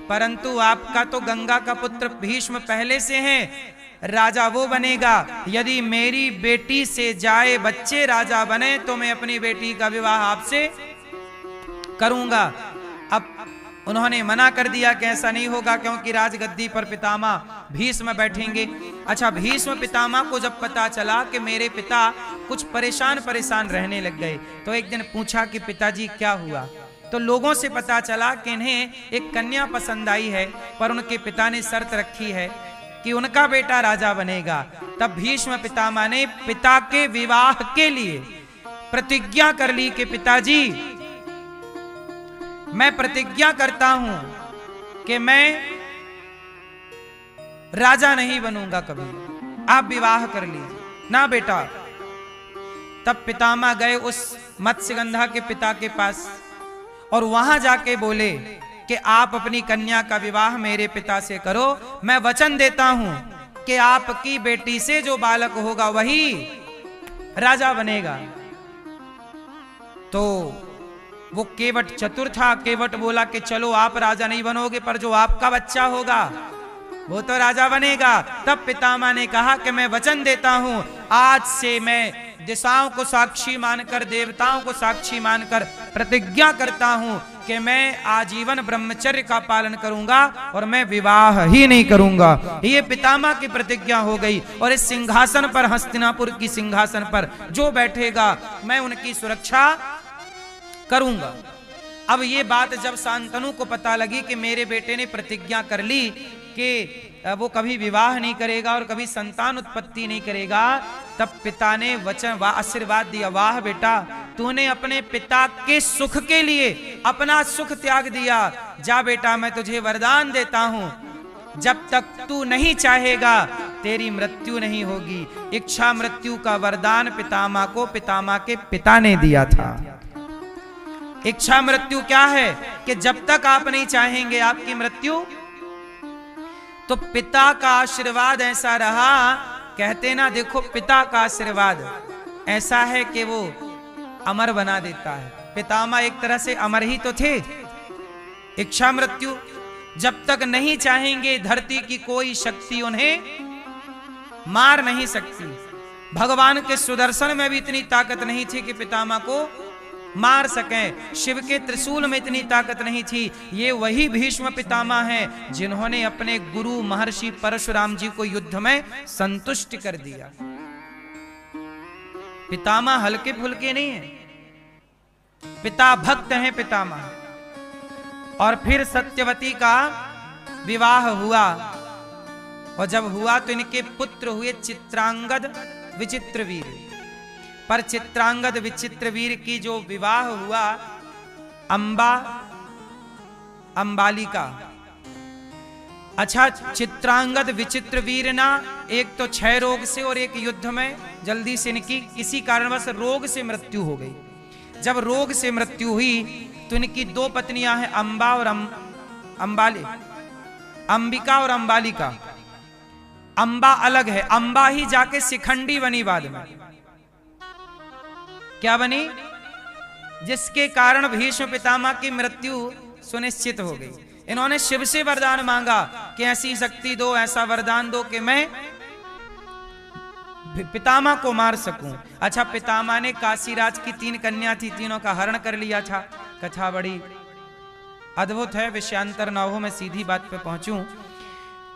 Speaker 1: परंतु आपका तो गंगा का पुत्र भीष्म पहले से है, राजा वो बनेगा। यदि मेरी बेटी से जाए बच्चे राजा बने तो मैं अपनी बेटी का विवाह आपसे करूंगा। अब उन्होंने मना कर दिया कि ऐसा नहीं होगा, क्योंकि राजगद्दी पर पितामह भीष्म बैठेंगे। अच्छा, भीष्म पितामह को जब पता चला कि मेरे पिता कुछ परेशान रहने लग गए, तो एक दिन पूछा कि पिताजी क्या हुआ? तो लोगों से पता चला कि इन्हें एक कन्या पसंद आई है, पर उनके पिता ने शर्त रखी है कि उनका बेटा राजा बनेगा। तब भीष्म पितामह ने पिता के विवाह के लिए प्रतिज्ञा कर ली कि पिताजी मैं प्रतिज्ञा करता हूं कि मैं राजा नहीं बनूंगा कभी, आप विवाह कर लीजिए ना बेटा। तब पितामह गए उस मत्स्यगंधा के पिता के पास और वहां जाके बोले कि आप अपनी कन्या का विवाह मेरे पिता से करो, मैं वचन देता हूं कि आपकी बेटी से जो बालक होगा वही राजा बनेगा। तो वो केवट चतुर था, केवट बोला कि चलो आप राजा नहीं बनोगे, पर जो आपका बच्चा होगा वो तो राजा बनेगा। तब पितामह ने कहा कि मैं वचन देता हूं, आज से मैं दिशाओं को साक्षी मानकर, देवताओं को साक्षी मानकर प्रतिज्ञा करता हूं कि मैं आजीवन ब्रह्मचर्य का पालन करूंगा और मैं विवाह ही नहीं करूंगा। ये पितामह की प्रतिज्ञा हो गई। और इस सिंहासन पर, हस्तिनापुर की सिंहासन पर जो बैठेगा मैं उनकी सुरक्षा करूंगा। अब ये बात जब शांतनु को पता लगी कि मेरे बेटे ने प्रतिज्ञा कर ली कि वो कभी विवाह नहीं करेगा और कभी संतान उत्पत्ति नहीं करेगा, तब पिता ने वचन व आशीर्वाद दिया, वाह बेटा तूने अपने पिता के सुख के लिए अपना सुख त्याग दिया, जा बेटा मैं तुझे वरदान देता हूं जब तक तू नहीं चाहेगा तेरी मृत्यु नहीं होगी। इच्छा मृत्यु का वरदान पितामह को पितामह के पिता ने दिया था। इच्छा मृत्यु क्या है कि जब तक आप नहीं चाहेंगे आपकी मृत्यु, तो पिता का आशीर्वाद ऐसा रहा, कहते ना देखो पिता का आशीर्वाद ऐसा है कि वो अमर बना देता है। पितामह एक तरह से अमर ही तो थे। इच्छा मृत्यु जब तक नहीं चाहेंगे धरती की कोई शक्ति उन्हें मार नहीं सकती। भगवान के सुदर्शन में भी इतनी ताकत नहीं थी कि पितामह को मार सकें। शिव के त्रिशूल में इतनी ताकत नहीं थी। ये वही भीष्म पितामह हैं जिन्होंने अपने गुरु महर्षि परशुराम जी को युद्ध में संतुष्ट कर दिया। पितामह हल्के फुल्के नहीं है, पिता भक्त हैं पितामह। और फिर सत्यवती का विवाह हुआ, और जब हुआ तो इनके पुत्र हुए चित्रांगद विचित्रवीर। पर चित्रांगद विचित्रवीर की जो विवाह हुआ अंबालिका। अच्छा, चित्रांगद विचित्रवीर ना एक तो क्षय रोग से और एक युद्ध में जल्दी से इनकी किसी कारणवश रोग से मृत्यु हो गई। जब रोग से मृत्यु हुई तो इनकी दो पत्नियां हैं अंबा और अंबिका और अंबालिका। अंबा अलग है, अंबा ही जाके शिखंडी बनी बाद में। क्या बनी? जिसके कारण भीष्म पितामह की मृत्यु सुनिश्चित हो गई। इन्होंने शिव से वरदान मांगा कि ऐसी शक्ति दो, ऐसा वरदान दो कि मैं पितामह को मार सकूं। अच्छा, पितामह ने काशीराज की 3 कन्या थी, तीनों का हरण कर लिया था। कथा बड़ी अद्भुत है, विषयांतर न हो, मैं सीधी बात पे पहुंचूं।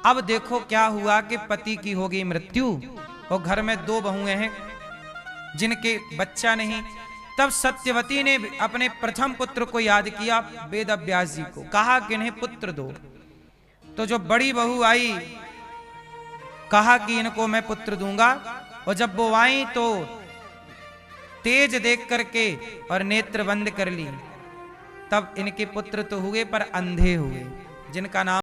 Speaker 1: अब देखो क्या हुआ कि पति की हो गई मृत्यु और घर में 2 बहुएं हैं जिनके बच्चा नहीं। तब सत्यवती ने अपने प्रथम पुत्र को याद किया, वेद व्यास जी को कहा कि इन्हें पुत्र दो। तो जो बड़ी बहू आई कहा कि इनको मैं पुत्र दूंगा, और जब वो आई तो तेज देख करके और नेत्र बंद कर ली। तब इनके पुत्र तो हुए पर अंधे हुए, जिनका नाम